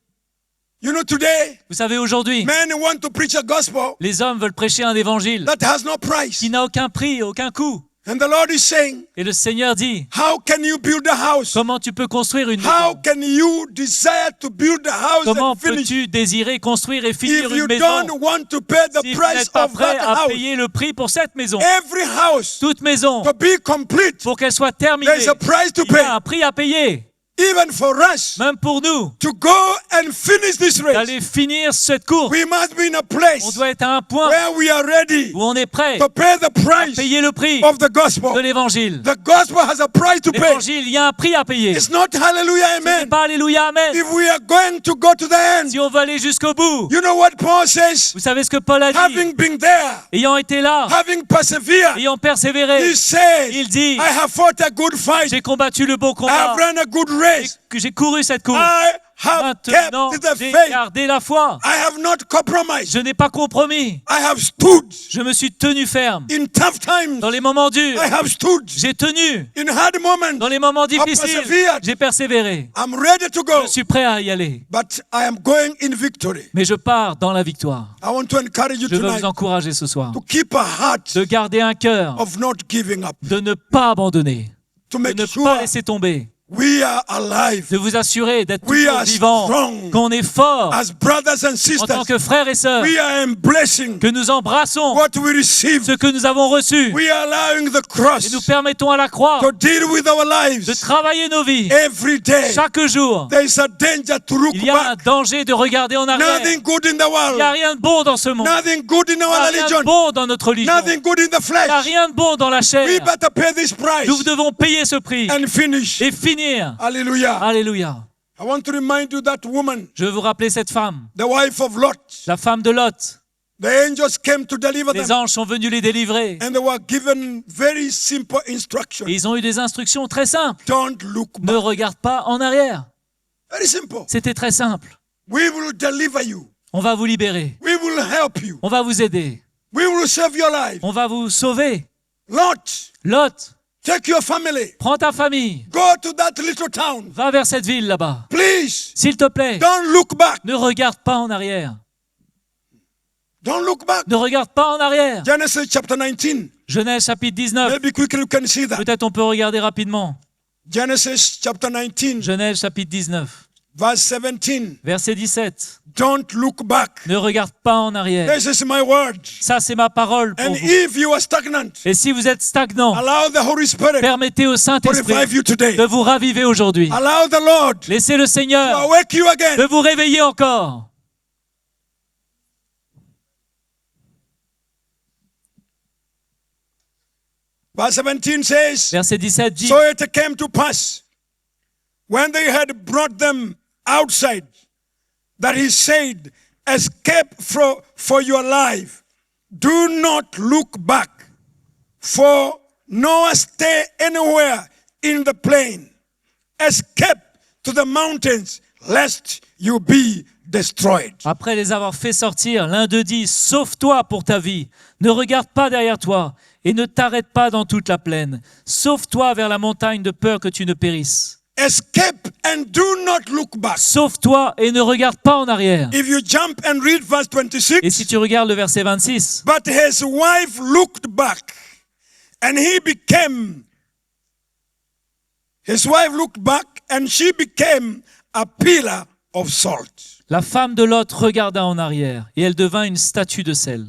You know, today, Vous savez, aujourd'hui, men want to preach a gospel les hommes veulent prêcher un évangile that has no price. qui n'a aucun prix, aucun coût. And the Lord is saying, Et le Seigneur dit, how can you build a house? comment tu peux construire une How maison? can you desire to build a house Comment and finish peux-tu désirer construire et if finir you une maison don't want to pay the si vous price n'êtes pas of prêt that à house? payer le prix pour cette maison? Every house, Toute maison, to be complete, pour qu'elle soit terminée, there's a price to il y pay. a un prix à payer. Even for us Même pour nous, to go and finish this race, d'aller finir cette course, we must be in a on place doit être à un point where we are ready où on est prêt to pay the à price payer le prix of the gospel. de l'évangile. The gospel has a price to pay. L'évangile, il y a un prix à payer. It's not hallelujah, Ce n'est amen. pas alléluia, amen. If we are going to go to the end, Si on veut aller jusqu'au bout, you know what Paul says? vous savez ce que Paul a dit? Having been there, Ayant été là, having persevered, ayant persévéré, he says, il dit, I have fought a good fight. j'ai combattu le bon I combat, have run a good race. que j'ai couru cette course. I have Maintenant, kept the j'ai faith. gardé la foi. I have not compromised. Je n'ai pas compromis. I have stood Je me suis tenu ferme. in tough times. Dans les moments durs, I have stood j'ai tenu. in hard moments. Dans les moments difficiles, persevered. j'ai persévéré. I'm ready to go, Je suis prêt à y aller. but I am going in victory. Mais je pars dans la victoire. I want to encourage you Je veux tonight vous encourager ce soir to keep a heart de garder un cœur, of not giving up, de ne pas abandonner, to de make ne sure pas laisser tomber, we are alive de vous assurer d'être We toujours are vivant, strong. qu'on est fort as brothers and en tant sisters. que frères et sœurs, We are embracing que nous embrassons what we receive. ce que nous avons reçu We are allowing the et cross nous permettons à la croix to deal with our de lives travailler nos vies every day. chaque jour. There is a danger to look Il y a un back. danger de regarder en arrière. Nothing good in the Il n'y a world. rien de bon dans ce monde. Nothing good in Il n'y our a rien de religion. bon dans notre religion. Nothing good in the Il n'y a flesh. rien de bon dans la chair. We better pay this price Nous devons payer ce prix and finish. et finir. Hallelujah. Alléluia. I want to remind you that woman, Je veux vous rappeler cette femme, the wife of Lot, la femme de Lot. The angels came to deliver Les them. anges sont venus les délivrer. And they were given very simple Et instructions. ils ont eu des instructions très simples. Don't look Ne back. regarde pas en arrière. Very simple. C'était très simple. We will deliver you. On va vous libérer. We will help you. On va vous aider. We will save your life. On va vous sauver. Lot, Lot, take your family. prends ta famille. Go to that little town. Va vers cette ville là-bas. Please, S'il te plaît, don't look back. ne regarde pas en arrière. Don't look back. Ne regarde pas en arrière. Genesis chapter 19. Genèse chapitre 19. Maybe quickly you can see that. Peut-être on peut regarder rapidement. Genesis chapter 19, Genèse chapitre 19, verse 17. verset 17. Don't look back. Ne regarde pas en arrière. This is my word. Ça, c'est ma parole pour And vous. if you are stagnant, Et si vous êtes stagnant, allow the Holy Spirit permettez au to Saint-Esprit revive you today. de vous raviver aujourd'hui. Allow the Lord Laissez le to Seigneur awake you again. de vous réveiller encore. Verse 17 says, Verset 17 dit, so it came to pass, when they had brought them outside, that he said, escape for your life. Do not look back, for nor stay anywhere in the plain. Escape to the mountains, lest you be destroyed. après les avoir fait sortir, l'un d'eux dit, sauve-toi pour ta vie, ne regarde pas derrière toi et ne t'arrête pas dans toute la plaine. Sauve-toi vers la montagne de peur que tu ne périsses. Escape and do not look back. Sauve-toi et ne regarde pas en arrière. If you jump and read verse Et si 26, tu regardes le verset 26, but his wife looked back, and she became a pillar of salt. la femme de Lot regarda en arrière et elle devint une statue de sel.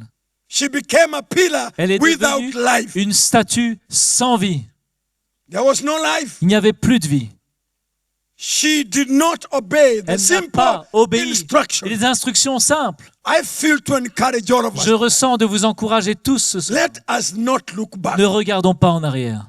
She became a pillar Elle est without devenue life. une statue sans vie. There was no life. Il n'y avait plus de vie. She did not obey the Elle n'a simple pas obéi instruction. les instructions simples. I feel to encourage all of us. Je ressens de vous encourager tous ce soir. Let us not look back. Ne regardons pas en arrière,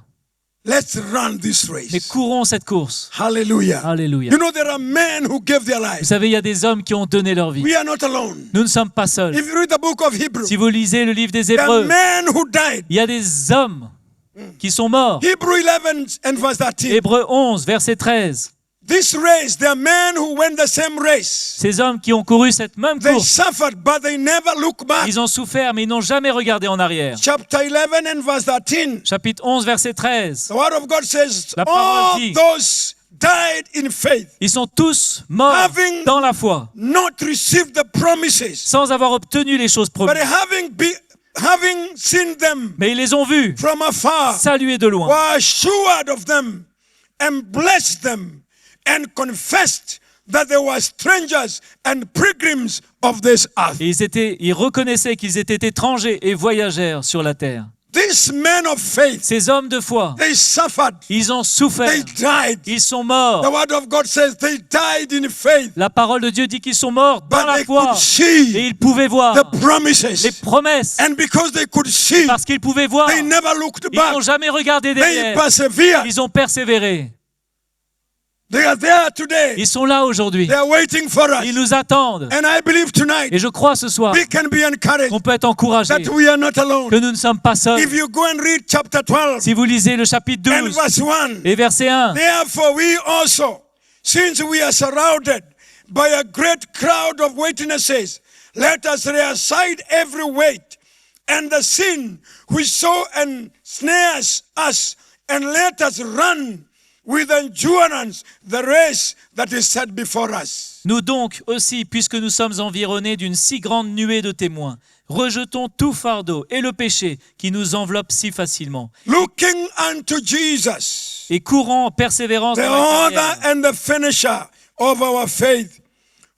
Let's run this mais race. courons cette course. Hallelujah. Alléluia. You know, there are men who gave their Vous lives. savez, il y a des hommes qui ont donné leur vie. We are not alone. Nous ne sommes pas seuls. If you read the book of Hebrew, Si vous lisez le livre des there are Hébreux, men who died. il y a des hommes qui sont morts. Hebrew 11 and verse 13. Hébreux 11, verset 13. This race, there are men who went the same race. Ces hommes qui ont couru cette même They course, suffered, but they never look back. ils ont souffert, mais ils n'ont jamais regardé en arrière. Chapter 11 and verse 13. Chapitre 11, verset 13. The word of God says, La parole all dit, those died in faith, Ils sont tous morts Having- dans la foi, not received the promises, sans avoir obtenu les choses but promises. having seen them Mais ils les ont vus, from afar, salués de loin. were assured of them and blessed them and confessed that they were strangers and pilgrims of this earth. Et ils reconnaissaient qu'ils étaient étrangers et voyageurs sur la terre. These men of faith, Ces hommes de foi, they suffered, ils ont souffert, they died. ils sont The morts. word of God says they died in faith, La parole de Dieu dit qu'ils sont morts dans but la they foi. could Et see ils pouvaient voir the promises. les promesses. And because they could see, Parce qu'ils pouvaient voir, they never looked ils n'ont back. jamais regardé They derrière. persevered. Ils ont persévéré. They are there today. Ils sont là aujourd'hui. They are waiting for Ils us. nous attendent. And I believe tonight Et je crois ce soir we can be encouraged qu'on peut être encouragé, that we are not alone. que nous ne sommes pas seuls. If you go and read chapter 12 Si vous lisez le chapitre and 12 verse 1, et verset 1, therefore we also, since we are surrounded by a great crowd of witnesses, let us lay aside every weight and the sin which so ensnares us, and let us run with endurance the race that is set before us. nous donc aussi, puisque nous sommes environnés d'une si grande nuée de témoins, rejetons tout fardeau et le péché qui nous enveloppe si facilement, Looking unto Jesus, et courons en persévérance the dans la author carrière, and the finisher of our faith,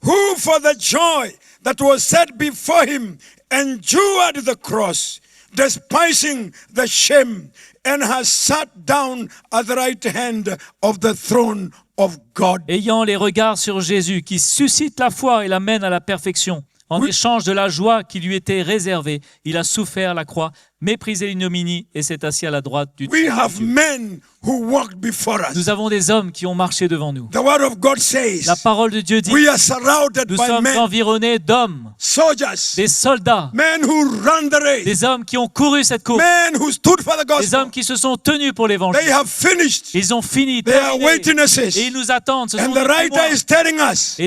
who for the joy that was set before him endured the cross, despising the shame, and has sat down at the right hand of the throne of God. ayant les regards sur Jésus qui suscite la foi et l'amène à la perfection. En échange de la joie qui lui était réservée, il a souffert la croix, méprisé l'ignominie et s'est assis à la droite du We trône de have Dieu. men who walked before us. Nous avons des hommes qui ont marché devant nous. The word of God says, La parole de Dieu dit, we are surrounded nous by sommes men, environnés d'hommes, soldiers, des soldats, men who run the race, des hommes qui ont couru cette course, men who stood for the des gospel. hommes qui se sont tenus pour l'évangile. They have finished. Ils ont fini, They are terminé, witnesses. et ils nous attendent. Ce sont And des the writer témoins. is telling us, Et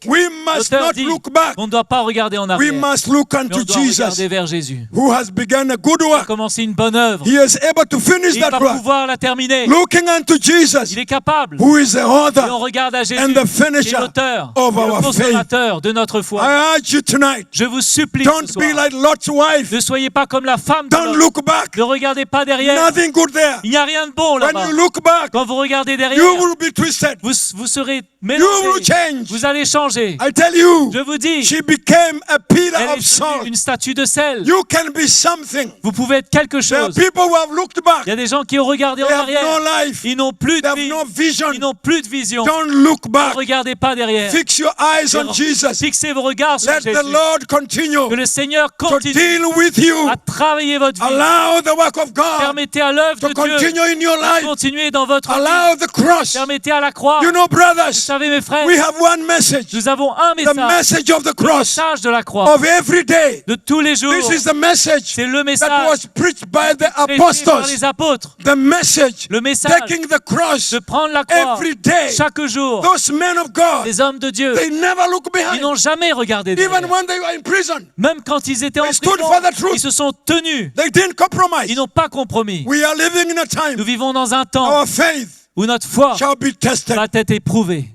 we must l'auteur not dit look back. qu'on ne doit pas regarder en We arrière, must look mais on unto doit Jesus, regarder vers Jésus. who has begun a good Il a work. commencé une bonne œuvre. He is able to finish Il that va work. pouvoir la terminer. Looking unto Jesus, Il est capable. who is the Et author on regarde à Jésus, and the qui est finisher l'auteur of et le our faith. consommateur de notre foi. I urge you tonight, Je vous supplie don't ce be soir, like Lot's wife. ne soyez pas comme la femme de Don't Lot. look back. Ne regardez pas derrière. Nothing good there. Il n'y a rien de bon When là-bas. you look back, Quand vous regardez derrière, you will be twisted. vous serez You will mélangés. change. Vous allez changer. I tell you, Je vous dis, she became a pillar elle of est salt. devenue une statue de sel. You can be something. Vous pouvez être quelque There are chose. people who have looked back. Il y a des gens qui ont regardé en They have arrière. no life. Ils n'ont plus They de have vie. no vision. Ils n'ont plus de vision. Don't look Ne back. regardez pas derrière. Fix your eyes on Jesus. Fixez vos regards sur Let Jésus. the Lord continue Que le Seigneur to continue deal with you. à travailler votre vie. Allow the work of God Permettez à l'œuvre to de Dieu continue in your de life. continuer dans votre vie. Allow the cross. Permettez à la croix. You know, Vous brothers, savez, mes frères, we have one message. nous avons un The message. message of the Le cross message de la croix. of every day. De tous les jours. This is the message C'est le that message was preached by the prêché par apostles. les apôtres. The message, Le message taking the cross de prendre la croix every day. chaque jour. Those men of God, Les hommes de Dieu, they never look ils behind. n'ont jamais regardé Even derrière. when they were in prison, Même quand ils étaient en They stood prison, for the truth. ils se sont tenus. they didn't compromise. Ils n'ont pas compromis. We are living in a time Nous vivons dans un temps our faith où notre foi shall be tested. va être éprouvée.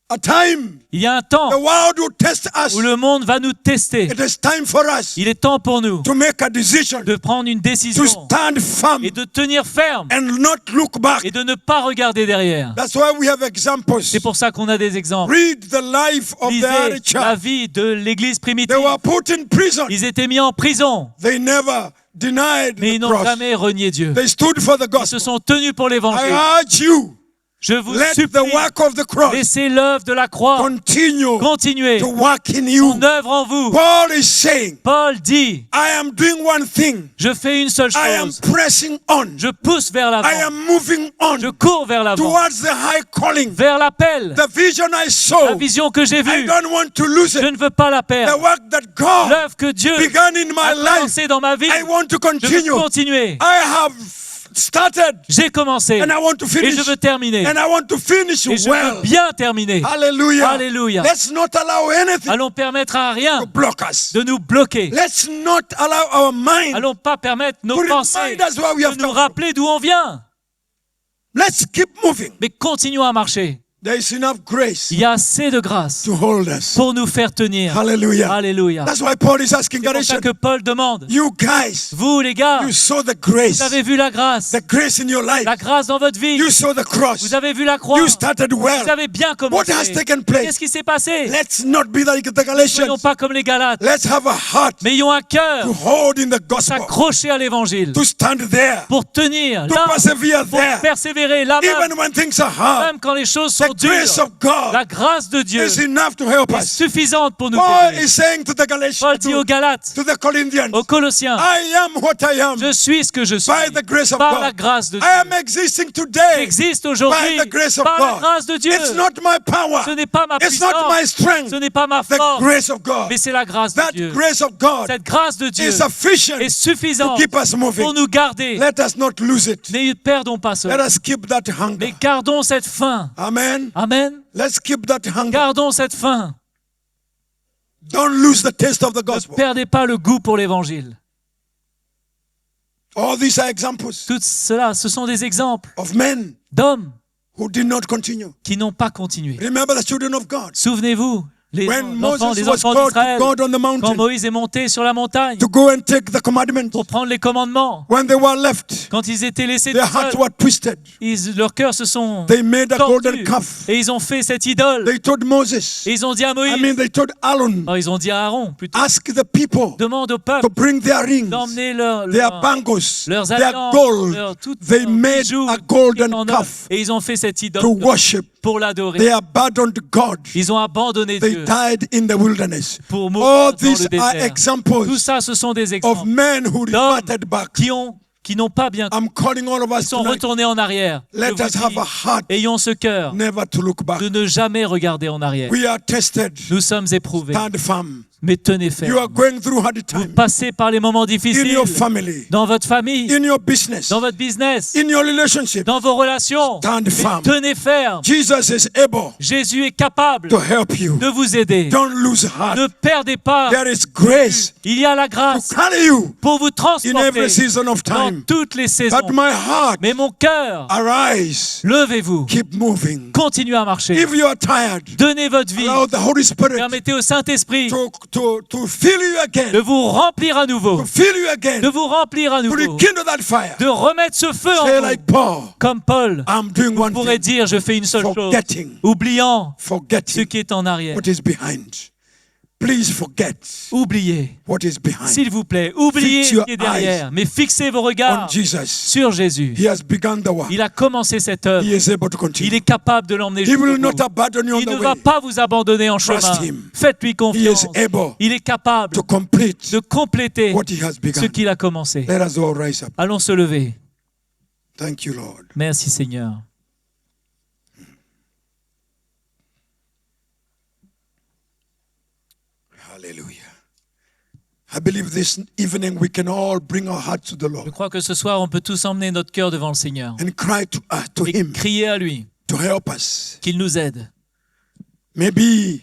A time Il y a un temps the world will test us. où le monde va nous tester. It is time for us Il est temps pour nous to make a decision, de prendre une décision to stand firm et de tenir ferme and not look back. et de ne pas regarder derrière. That's why we have examples. C'est pour ça qu'on a des exemples. Read the life of the early Lisez la church. vie de l'église primitive. They were put in prison. Ils étaient mis en prison, They never denied mais ils the n'ont cross. jamais renié Dieu. They stood for the Ils se gospel. sont tenus pour l'évangile. I urge you, Je vous let the supplie, work of the cross laissez l'œuvre de la croix continue continuer. to work in you. Son œuvre en vous. Paul is saying, Paul dit, I am doing one thing. je fais une seule I am chose. pressing on. Je pousse vers I l'avant. am moving on Je cours vers l'avant. towards the high calling. Vers l'appel. The vision I La saw, vision que j'ai I vue. don't want to lose Je it. ne veux pas la The perdre. work that God L'œuvre que Dieu began in a my life, commencé dans ma vie, I want to je veux continue. continuer. I have started J'ai commencé and I want to et finish. je veux terminer. And I want to finish Et je well. veux bien terminer. Hallelujah. Alléluia. Let's not allow anything Allons permettre à rien to block us. de nous bloquer. Let's not allow our mind Allons pas permettre nos to pensées remind us where we de have nous come from. rappeler d'où on vient. Let's keep moving. Mais continuons à marcher. There is enough grace Il y a assez de grâce to hold us. pour nous faire tenir. Hallelujah. Alléluia. That's why Paul is asking C'est pour ça Galatians, que Paul demande, you guys, vous les gars, you saw the grace, vous avez vu la grâce in your life. la grâce dans votre vie, You saw the cross. vous avez vu la croix, You started vous well. avez bien What has commencé. taken place? Qu'est-ce qui s'est passé? Let's not be like the Soyons Galatians. pas comme les Galates, Let's have a heart mais ayons un cœur to hold in the gospel, s'accrocher à l'évangile, to stand there, pour tenir to là, persevere pour there, persévérer là even même, when things are hard. même quand les choses sont The grace dures. of God La grâce de Dieu is enough to help est us. suffisante pour nous Paul aider. is saying to the Galatians, Paul dit aux Galates, to the Corinthians, aux Colossiens, I am what I am je suis ce que je suis by the grace of par la God. grâce de I Dieu. am existing today J'existe aujourd'hui by the grace of par la God. grâce de Dieu. It's not my power. Ce n'est pas ma It's not my puissance, strength. ce n'est pas ma The force, grace of God. mais c'est la grâce de That Dieu. grace of God Cette grâce de Dieu is sufficient est to suffisante keep us pour moving. nous garder. Let us not lose it. Ne perdons pas Let cela, us keep that hunger. mais gardons cette faim. Amen. Amen. Let's keep that hunger. Gardons cette faim. Don't lose the taste of the Ne gospel. perdez pas le goût pour l'évangile. All these are examples Tout cela, ce sont des exemples of men d'hommes who did not continue. qui n'ont pas continué. Remember the children of God. Souvenez-vous, les When enfants Moses was d'Israël, called to God on the quand mountain Moïse est monté sur la montagne to go and take the commandments, pour prendre les commandements, when they were left, quand ils étaient laissés their tout hearts seuls, were twisted. leurs cœurs se sont They made a golden tordus calf. et ils ont fait cette idole. They told Moses, Et ils ont dit à Moïse, they told Aaron, non, ils ont dit à Aaron plutôt, ask the people demande au to peuple bring their rings, d'emmener their bangles, leurs their alliances, gold. toutes They leurs made bijoux a golden en or. calf Et ils ont fait cette idole to worship pour l'adorer. They abandoned God. Ils ont abandonné They Dieu died in the wilderness. pour mourir All dans these le are désert. Tout examples ça, ce sont des of exemples men who d'hommes reverted back. qui n'ont pas bien I'm calling all of us sont tonight. retournés en arrière. Je Let vous us have dis, a heart ayons ce cœur never to look back. de ne jamais regarder en arrière. We are tested. Nous sommes éprouvés, Stand firm. mais tenez You ferme. are going through hard Vous times passez par les moments in difficiles your family, dans votre famille, in your business, dans votre business, in your relationship. dans vos relations. Stand Mais firm. tenez ferme. Jesus is able Jésus est capable to help you. de vous aider. Don't lose Ne heart. perdez pas. There is grace Il y a la to grâce carry you pour vous in transporter every season of dans time. toutes les saisons. But my heart, Mais mon cœur, arise. Ah. levez-vous, Keep moving. continuez à marcher. If you are tired, Donnez votre vie. allow the Holy Spirit Permettez au Saint-Esprit to fill you de again. vous remplir à nouveau. To fill you again. De vous remplir à To nouveau. rekindle that fire. De remettre ce feu en Say vous. like Paul, Comme Paul I'm doing one pourrait thing. dire, je fais une seule chose. Forgetting. Oubliant ce Forgetting qui est en arrière. what is behind. Please forget Oubliez. what is behind. S'il vous plaît, oubliez Fix ce your qui est derrière. Mais fixez vos regards On Jesus. sur Jésus. He has begun the work. Il a commencé cette œuvre. He is able to Il continue. est capable de l'emmener He jusqu'au will bout. not abandon you on Il ne the va way. pas vous abandonner en chemin. Trust him. Faites-lui He confiance. is able Il est capable to complete de compléter what he has ce begun. qu'il a commencé. Let us all rise up. Allons se lever. Thank you, Lord. Merci Seigneur. Hallelujah. I believe this evening we can all bring our hearts to the Je Lord crois que ce soir, on peut tous emmener notre cœur devant le Seigneur and cry to et him crier à lui to help us. qu'il nous aide. Maybe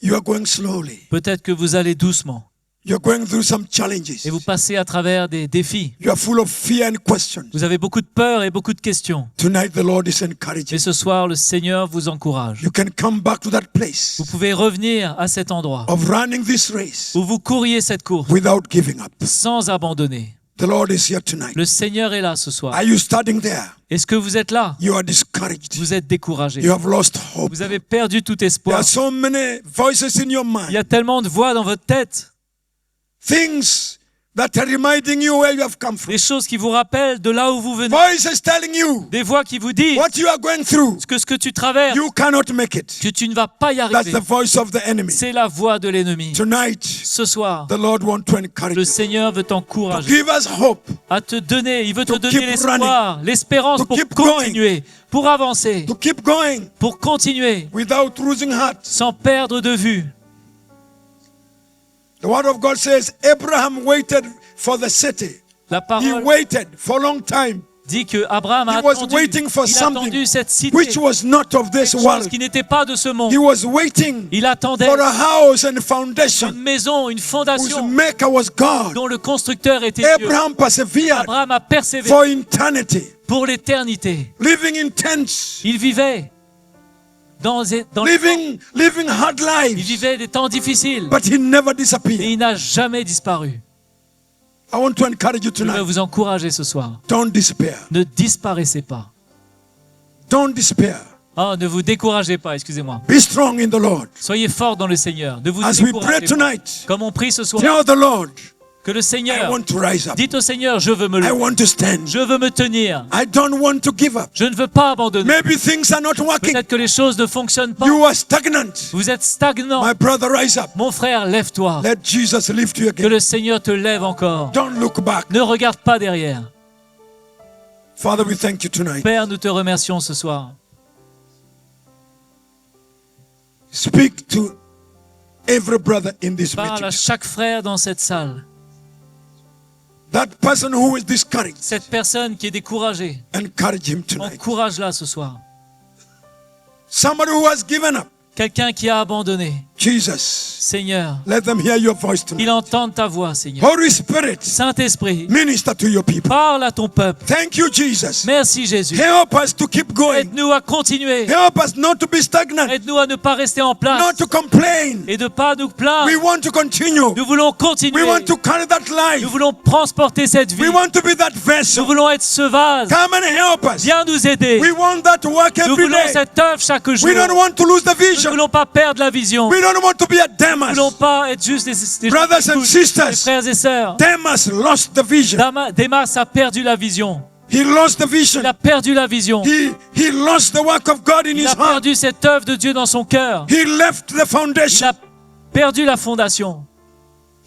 you are going slowly. Peut-être que vous allez doucement You're going through some challenges. et vous passez à travers des défis. You are full of fear and questions. Vous avez beaucoup de peur et beaucoup de questions. Tonight the Lord is Et encouraging. ce soir, le Seigneur vous encourage. You can come back to that place Vous pouvez revenir à cet endroit of running this race où vous couriez cette course without giving up. sans abandonner. The Lord is here tonight. Le Seigneur est là ce soir. Are you standing there? Est-ce que vous êtes là? You are discouraged. Vous êtes découragé. You have lost hope. Vous avez perdu tout There espoir. are so many voices in your Il y mind. a tellement de voix dans votre tête. Things that are reminding you where you have come from. Des choses qui vous rappellent de là où vous venez. Voices telling you Des voix qui vous disent what you are going through. que ce que tu traverses, You cannot make it. que tu ne vas pas y That's arriver. the voice of the enemy. C'est la voix de l'ennemi. Tonight, Ce soir, the Lord wants to encourage le you. Seigneur veut To t'encourager, give us hope. à te donner. Il veut te To donner keep l'espoir, l'espérance To pour keep going. continuer, pour avancer, To keep going pour continuer, without losing heart. sans perdre de vue. The word of God says Abraham waited for the city. La He parole waited for a long time, dit que Abraham a He was attendu, waiting for il a something attendu cette cité, which was not of this quelque chose world. qui n'était pas de ce monde. He was waiting Il attendait for a house and une foundation maison, une whose fondation maker was God. dont le constructeur était Dieu. Abraham persevered Abraham a persévéré for eternity, pour l'éternité. living in tents, Il vivait dans living hard il lives, vivait des temps difficiles, but he never et disappeared. il n'a jamais disparu. I want to encourage you Je veux tonight. vous encourager ce soir. Don't despair. Ne disparaissez pas. Don't despair. Oh, ne vous découragez pas, excusez-moi. Be strong in the Lord. Soyez forts dans le Seigneur. Ne vous As we pray découragez pas. tonight, Comme on prie ce soir, tell the Lord, que le I Seigneur, want to rise up. dites au Seigneur, je veux me I lever. want to stand. Je veux me tenir. I don't want to give up. Je ne veux pas abandonner. Maybe things are not working. Peut-être que les choses ne fonctionnent pas. You are stagnant. Vous êtes stagnant. My brother, rise up. Mon frère, lève-toi. Let Jesus lift you Que again. le Seigneur te lève encore. Don't look back. Ne regarde pas derrière. Father, we thank you tonight. Père, nous te remercions ce soir. Speak to every brother in this Parle à meeting. chaque frère dans cette salle. That person who is discouraged, Cette personne qui est découragée, encourage him tonight. encourage-la ce soir. Somebody who has given up, Quelqu'un qui a abandonné, Jesus, Seigneur, let them hear your voice qu'il tonight. entende ta voix, Seigneur. Holy Spirit, Saint-Esprit, minister to your people. parle à ton peuple. Thank you, Jesus. Merci Jésus. Help us to keep going. Aide-nous à continuer. Help us not to be stagnant, Aide-nous à ne pas rester en not place to complain. et de ne pas nous plaindre. We want to continue. Nous voulons We continuer. want to carry that Nous life. voulons transporter cette vie. We want to be that Nous vessel. voulons être ce vase. Come and help us. Viens nous aider. We want that to work Nous every voulons day. cette œuvre chaque jour. We don't want to lose the Nous ne vision. voulons pas perdre la vision. We don't want to be a Nous ne voulons Demas. pas être juste des Brothers and des sisters, frères et sœurs. Demas lost the vision. Démas a perdu la vision. He lost the vision. Il a perdu la vision. He lost the work of God in Il his a heart. perdu cette œuvre de Dieu dans son cœur. He left the Il foundation. a perdu la fondation.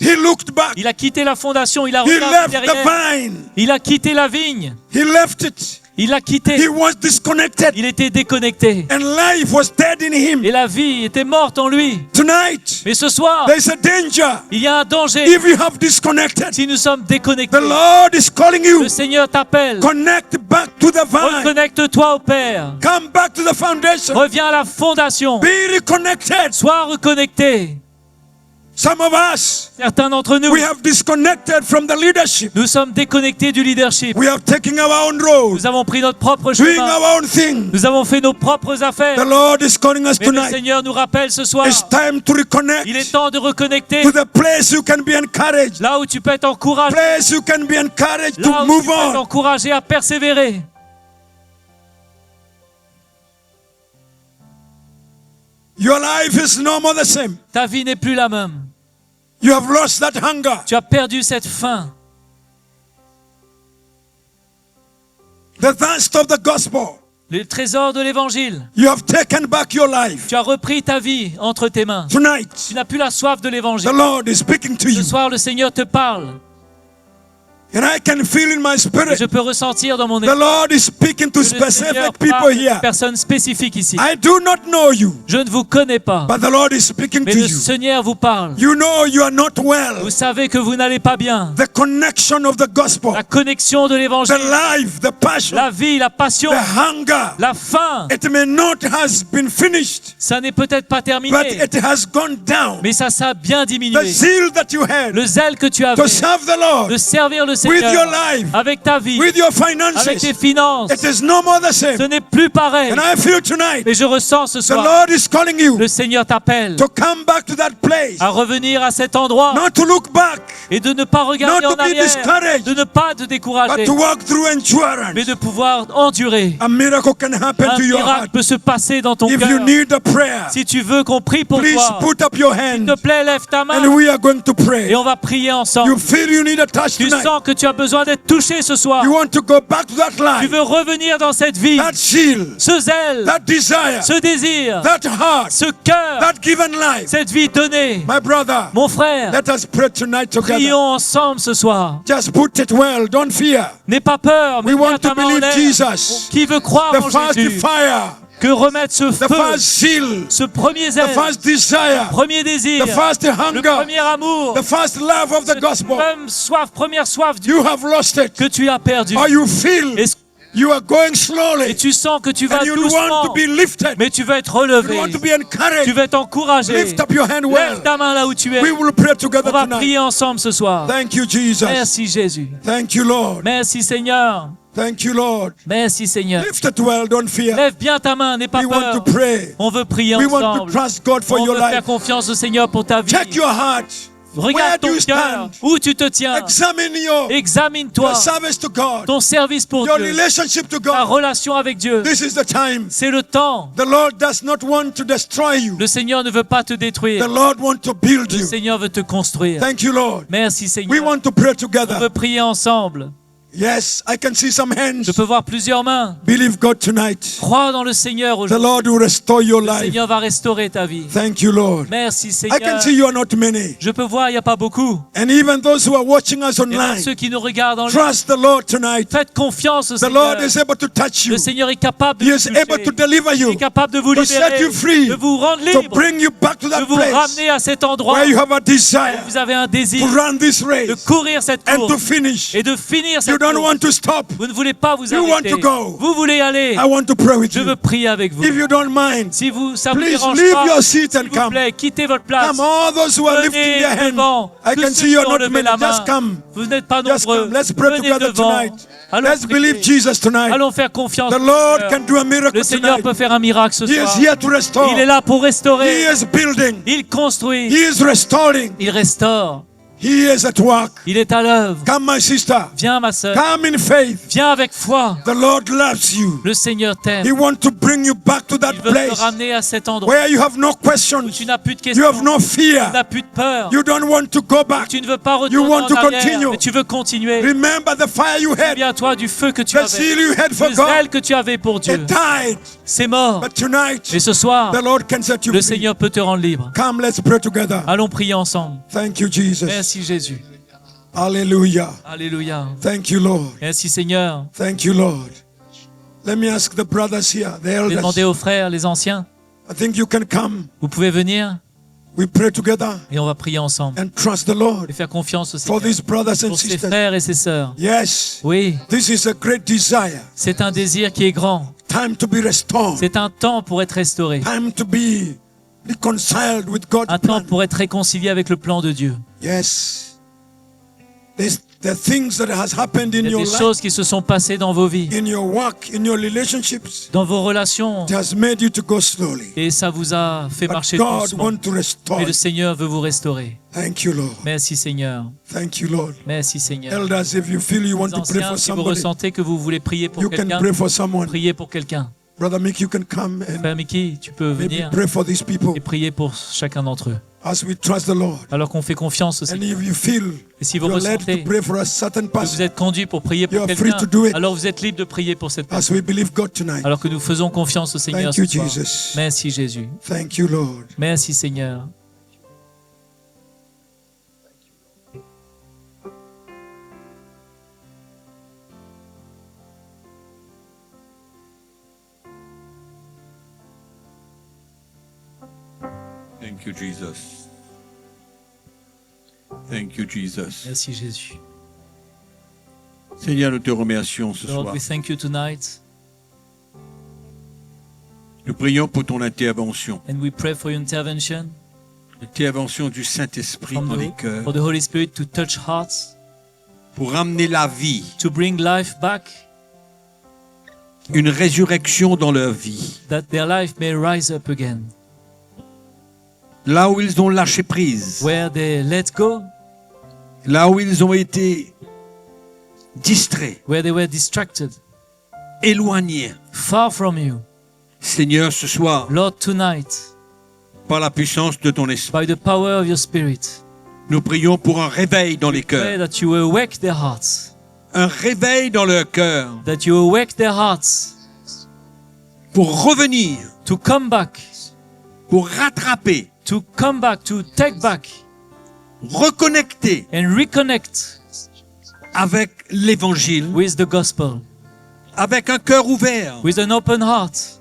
He looked back. Il a quitté la fondation. Il a He regardé left the derrière. vine. Il a quitté la vigne. He left it. Il l'a quitté. He was disconnected. Il était déconnecté. And life was dead in him. Et la vie était morte en lui. Tonight, Mais ce soir, there's a danger. il y a un danger. If you have disconnected, Si nous sommes déconnectés, the Lord is calling you. le Seigneur t'appelle. Connect back to the vine. Reconnecte-toi au Père. Come back to the foundation. Reviens à la fondation. Be reconnected. Sois reconnecté. Some of us, Certains d'entre nous, we have disconnected from the leadership. nous sommes déconnectés du leadership. We have taken our own road, Nous avons pris notre propre doing chemin. our own thing. Nous avons fait nos propres affaires. The Lord is calling us Mais le tonight. Seigneur nous rappelle ce soir. It's time to reconnect Il est temps de reconnecter to the place you can be encouraged. là où tu peux être encouragé. Place you can be encouraged Là to où move tu peux être on. encouragé à persévérer. Your life is no more the same. Ta vie n'est plus la même. You have lost that hunger. Tu as perdu cette faim. The thirst of the gospel. Le trésor de l'évangile. You have taken back your life. Tu as repris ta vie entre tes mains. Tonight, Tu n'as plus la soif de the l'évangile. Lord is speaking to Ce you. soir, le Seigneur te parle. And I can feel in my Et spirit, je peux ressentir dans mon the esprit Lord is speaking to que le Seigneur specific people parle à here. une personne spécifique ici. I do not know you, Je ne vous connais pas, but the Lord is speaking mais to le you. Seigneur vous parle. You know you are not well. Vous savez que vous n'allez pas bien. The connection of the gospel, La connexion de the l'évangile, life, the passion, la vie, la passion, the hunger, la faim, it may not has been finished, ça n'est peut-être pas but terminé, it has gone down. mais ça a bien The diminué. zeal that you had Le zèle que tu to avais serve the Lord de servir le with your Seigneur life, avec ta vie, with your avec tes finances, finances, it is no more the ce same. n'est plus pareil. And I feel tonight, Mais je ressens ce the soir, Lord is calling you le Seigneur t'appelle to come back to that place, à revenir à cet endroit not to look back, et de ne pas regarder not en to be arrière, discouraged, de ne pas te but décourager, to walk through mais endurance. de pouvoir endurer. A miracle can happen Un to your miracle heart. peut se passer dans ton If you cœur. need a prayer, Si tu veux qu'on prie pour please toi, put up your s'il hand te plaît, lève ta main and we are going to pray. et on va prier You ensemble. feel you need a touch Tu tonight. sens que tu as besoin d'être touché ce soir. You want to go back to that Tu life, veux revenir dans cette vie, that zeal, ce zèle, that desire, ce désir, that heart, ce cœur, that given life. cette vie donnée. My brother, Mon frère, let us pray tonight together. prions ensemble ce soir. Just put it well, don't fear. N'aie pas peur, We mets want bien ta to main en believe l'air. Jesus. Qui veut croire The en first Jésus? fire, Que remettre ce the feu, first zeal, ce premier the zèle, first desire, premier désir, the first le hunger, premier amour, the first love of the cette gospel. même soif, première soif You have lost it, que tu as perdu. or you feel Est-ce- you are going Et slowly, tu sens que tu vas and you want doucement, to be lifted. mais tu veux être You relevé, want to be tu encouraged. veux être encouragé. Lift up your hand well. Lève ta main là où tu es. We will pray together On va tonight. prier ensemble ce soir. Thank you, Jesus. Merci Jésus. Thank you, Lord. Merci Seigneur. Thank you, Lord. Merci Seigneur. Lift it well, don't fear. Lève bien ta main, n'aie pas We want peur. to pray. On veut prier We want to ensemble. trust God for On your veut faire life. confiance au Seigneur pour ta vie. Check your heart. Where Regarde do ton you cœur, stand? où tu te tiens. Examine your Examine-toi service to God, ton service pour your Dieu, relationship to ta God. relation avec Dieu. This is the time. C'est le temps. The Lord does not want to destroy you. Le Seigneur ne veut pas te The détruire. Lord wants to build Le you. Seigneur veut te construire. Thank you, Lord. Merci We Seigneur. want to pray On together. veut prier ensemble. Yes, I can see some hands. Je peux voir plusieurs mains. Believe God tonight. Crois dans le Seigneur The aujourd'hui. Lord will restore your Le life. Seigneur va restaurer ta vie. Thank you, Lord. Merci I can Seigneur. see you are not many. Je peux voir, il n'y a pas beaucoup. And even those who are watching us Et même online, ceux qui nous regardent en ligne, trust the Lord tonight. faites confiance au The Lord Seigneur. is able to touch you. Le Seigneur est capable de He vous is able to toucher. deliver Il you, est capable de vous to set libérer, you free, de vous rendre to libre, bring you back to de that vous place ramener à cet endroit where you où have a desire vous avez un désir to run this de race courir cette and to course finish. et de finir You cette don't course. want to stop. Vous ne voulez pas vous You want arrêter. to go. Vous voulez aller. I want to pray with Je veux you. prier avec vous. If you don't mind, Si ça vous please dérange leave pas, your seat and s'il vous come. plaît, quittez votre place. Come, all those who are lifting Venez their hand. devant. I Tous can ceux see qui you're ont not levé many. la main. Just come. Vous n'êtes pas Just nombreux. come. Let's pray Venez together devant. tonight. Allons Let's prier. believe Jesus tonight. Allons faire confiance. The au Lord Seigneur. can do a miracle Le Seigneur tonight. peut faire un miracle ce He is soir. here to restore. Il est là pour He restaurer. is building. Il construit. He is restoring. Il restaure. He is at work. Il est à l'œuvre. Come, my sister. Viens, ma sœur. Come in faith. Viens avec foi. The Lord loves you. Le Seigneur He t'aime. wants to bring you back to that Il veut te place ramener à cet endroit where you have no où questions. tu n'as plus de You questions. have no Tu fear. n'as plus de peur. You don't want to go back. Tu ne veux pas You retourner want to en arrière, continue. mais tu veux continuer. Remember the fire you had, Souviens-toi du feu que tu the avais, zeal you had for le God. zèle que tu avais pour Dieu. It died. C'est mort. But tonight, Mais ce soir, the Lord can set you le free. Seigneur peut te rendre libre. Come, let's pray together. Allons prier ensemble. Thank you, Jesus. Merci Jésus. Hallelujah. Alléluia. Thank you, Lord. Merci Seigneur. Thank you, Lord. Let me ask the brothers here, the Je vais demander elders. aux frères, les anciens, I think you can come. vous pouvez venir We pray together et on va prier ensemble and trust the Lord et faire confiance au for Seigneur these brothers and pour ses sisters. frères et ses sœurs. Yes, Oui, this is a great desire. c'est un désir qui est grand. Time to be restored. C'est un temps pour être restauré, Time to be reconciled with God's un temps plan. pour être réconcilié avec le plan de Dieu. Yes. The things that has happened in Il y a your des life, choses qui se sont passées dans vos vies, in your work, in your relationships, dans vos relations, it has made you to go slowly. et ça vous a fait But marcher God doucement. wants to restore. Mais le you. Seigneur veut vous restaurer. Thank you, Lord. Merci Seigneur. Thank you, Lord. Merci Seigneur. Elders, if you feel you want Les to pray anciens, for si vous somebody, ressentez que vous voulez prier pour you can quelqu'un, pray for someone. priez pour quelqu'un. Brother Mick, you can come and Frère Mickey, tu peux maybe venir pray for these people et prier pour chacun d'entre eux. as we trust the Lord. Alors qu'on fait confiance au And Seigneur. if you feel Et si vous you're led ressentez to pray for a certain que vous person, êtes conduit pour prier pour You are free quelqu'un, to do it. alors vous êtes libre de prier pour cette as personne. we believe God tonight. Alors que nous faisons confiance au Seigneur Thank you, ce soir. Jesus. Merci Jésus. Thank you, Lord. Merci Seigneur. Thank you, Jesus. Thank you, Jesus. Merci Jésus. Seigneur, nous te remercions ce Lord, soir. we thank you tonight Nous prions pour ton intervention. and we pray for your intervention L'intervention du Saint-Esprit from dans les cœurs. for the Holy Spirit to touch hearts, Pour ramener la vie, to bring life back, une résurrection dans leur vie. that their life may rise up again. Là où ils ont lâché prise. Where they let go, Là où ils ont été distraits, where they were distracted, éloignés. far from you. Seigneur, ce soir, Lord, tonight, par la puissance de ton esprit, by the power of your Spirit, nous prions pour un réveil dans les pray cœurs. that you awake their hearts, Un réveil dans leur cœur that you awake their hearts pour revenir, to come back, pour rattraper, to come back, to take back reconnecter and reconnect avec l'évangile, with the gospel, avec un cœur ouvert, with an open heart,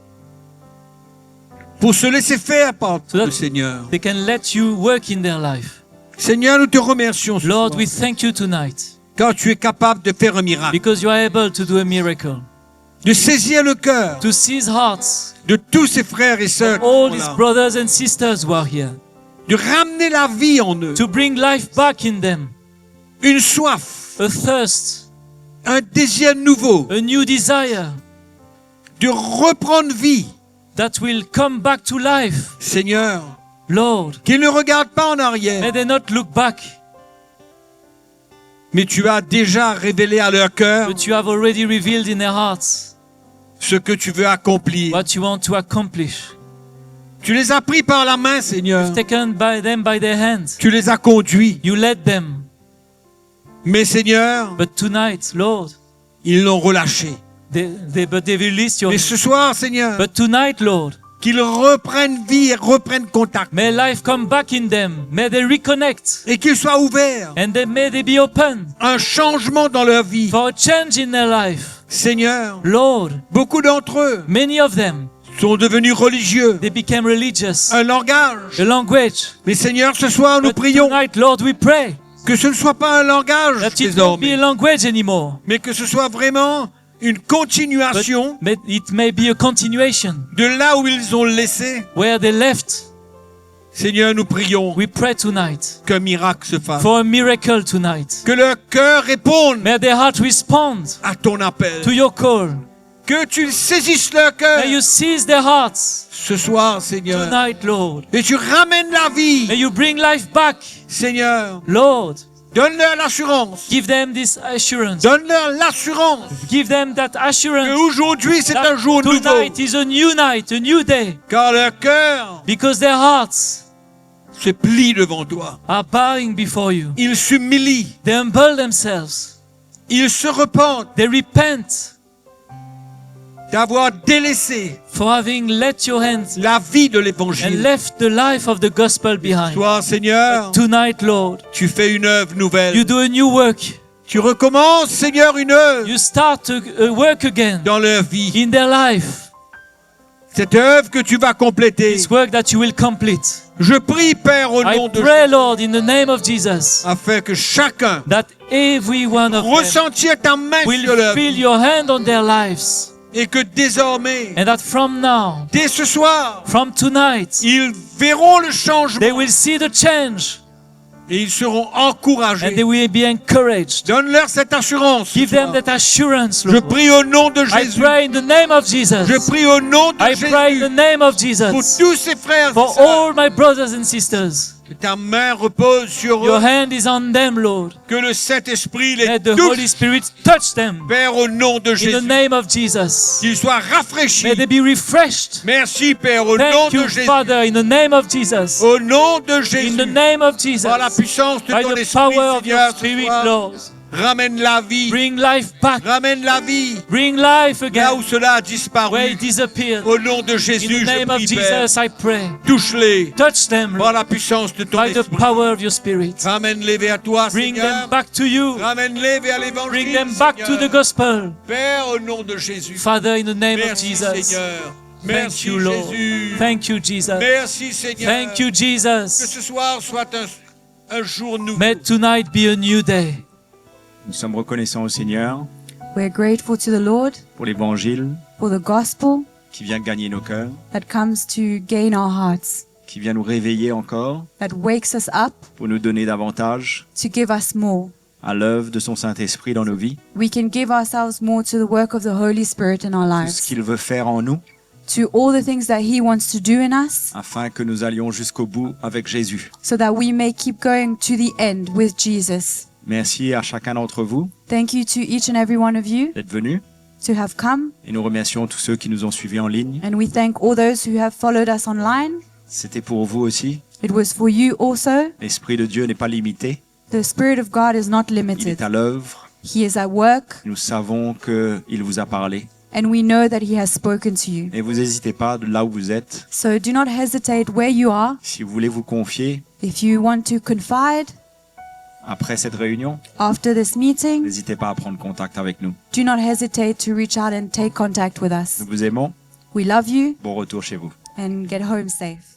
pour se laisser faire par So that- le Seigneur. they can let you work in their life. Seigneur, nous te remercions ce Lord, soir, we thank you tonight car tu es capable de faire un miracle, because you are able to do a miracle, de saisir le cœur to seize hearts de tous ces frères et sœurs, qui all sont these là, brothers and sisters who are here, de ramener la vie en eux, to bring life back in them, une soif, a thirst, un désir nouveau, a new desire de reprendre vie. that will come back to life. Seigneur, Lord, qu'ils ne regardent pas en may arrière, they not look back, mais tu as déjà révélé à leur cœur but you have already revealed in their hearts ce que tu veux accomplir. what you want to accomplish. Tu les as pris par la main, Seigneur. Taken by them by their hands, Tu les as conduits. you led them. Mais Seigneur, But tonight, Lord, ils l'ont relâché. but they released your Mais hand. ce soir, Seigneur, But tonight, Lord, qu'ils reprennent vie et reprennent contact. may life come back in them. May they reconnect. Et qu'ils soient ouverts. And may they be open Un changement dans leur vie. for a change in their life. Seigneur, Lord, beaucoup d'entre eux many of them, sont devenus religieux. they became religious. Un langage. A language. Mais Seigneur, ce soir, nous But prions tonight, Lord, we pray que ce ne soit pas un langage that it won't be a désormais, language anymore. mais que ce soit vraiment une continuation But it may be a continuation de là où ils ont laissé. where they left. Seigneur, nous prions We pray tonight qu'un miracle se fasse. for a miracle tonight. Que leur cœur réponde May their heart respond à ton appel. to your call. Que tu saisisses leur cœur May you seize their hearts ce soir, Seigneur. tonight, Lord. Et tu ramènes la vie May you bring life back Seigneur, Lord, donne-leur l'assurance. give them this assurance. Donne-leur l'assurance Give them that assurance qu'aujourd'hui c'est that un jour nouveau. tonight is a new night, a new day. Car leur cœur Because their hearts se plie devant toi. are bowing before you. Ils s'humilient. They humble themselves. Ils se repentent They repent d'avoir délaissé for having let your hands la vie de and l'évangile. left the life of the gospel behind. Toi, Seigneur, Tonight, Lord, tu fais une œuvre nouvelle. you do a new work. Tu recommences, Seigneur, une œuvre You start to work again dans leur vie. in their life. Cette œuvre que tu vas compléter. This work that you will complete. Je prie, Père, au I nom de pray, Jésus, Lord, in the name of Jesus, afin que chacun that every one of them ressentir ta main sur will leur feel vie your hand on their lives. et que désormais, And that from now, dès ce soir, from tonight, ils verront le changement they will see the change et ils seront and encouragés. they will be encouraged. Donne-leur cette assurance. ce Give them soir. that assurance, Je Lord. prie au nom de I Jésus. pray in the name of Jesus. Je prie au nom de I pray in the Jésus name of pour Jesus. tous ces frères et For sœurs. all my brothers and sisters, Que ta main repose sur your eux. hand is on them, Lord. Que le Saint-Esprit les Let the touche. Holy Spirit touch them Père, au nom de in the Jésus. name of Jesus. Qu'ils soient rafraîchis. May they be refreshed. Merci, Père, au nom Thank de you, Jésus. Father, in the name of Jesus. Au nom de In Jésus. the name of Jesus. Par la puissance de By ton the esprit, power of Seigneur, your ce Spirit, soir, Lord. ramène la vie. Bring life back. Ramène la vie. Bring life Là again où cela a where disparu. it disappeared. Au nom de In Jésus, the je name of prie, Père. Jesus, I pray. Touche-les Touch them, par Lord, la puissance de ton by the esprit. power of your Spirit. Ramène-les vers toi, Bring Seigneur. them back to you. Ramène-les vers Bring l'évangile, them back to the Seigneur. gospel. Père, au nom de Jésus. Father, in the name of Merci, Jesus. Seigneur. Thank Merci, you, Lord. Jésus. Thank you, Jesus. Merci, Seigneur. Thank you, Que Jesus. ce soir soit un jour nouveau. May tonight be a new day. Nous sommes reconnaissants au Seigneur We're grateful to the Lord pour l'Évangile for the gospel qui vient gagner nos cœurs, that comes to gain our hearts, qui vient nous réveiller encore that wakes us up pour nous donner davantage to give us more. à l'œuvre de son Saint-Esprit dans nos vies, We can give ourselves more to the work of the Holy Spirit in our tout ce lives, qu'il veut faire en nous, to all the things that He wants to do in us, afin que nous allions jusqu'au bout avec Jésus. so that we may keep going to the end with Jesus. Merci à chacun d'entre vous Thank you to each and every one of you d'être venus to have come, et nous remercions tous ceux qui nous ont suivis en ligne. and we thank all those who have followed us online. C'était pour vous aussi. It was for you also. L'Esprit de Dieu n'est pas limité, The Spirit of God is not il limited. est à l'œuvre. He is at work, Nous savons qu'il vous a parlé. and we know that He has spoken to you. Et vous n'hésitez pas de là où vous êtes. So do not hesitate where you are. Si vous voulez vous confier If you want to confide après cette réunion, after this meeting, n'hésitez pas à prendre contact avec nous. do not hesitate to reach out and take contact with us. Nous vous aimons. We love you, Bon retour chez vous. and get home safe.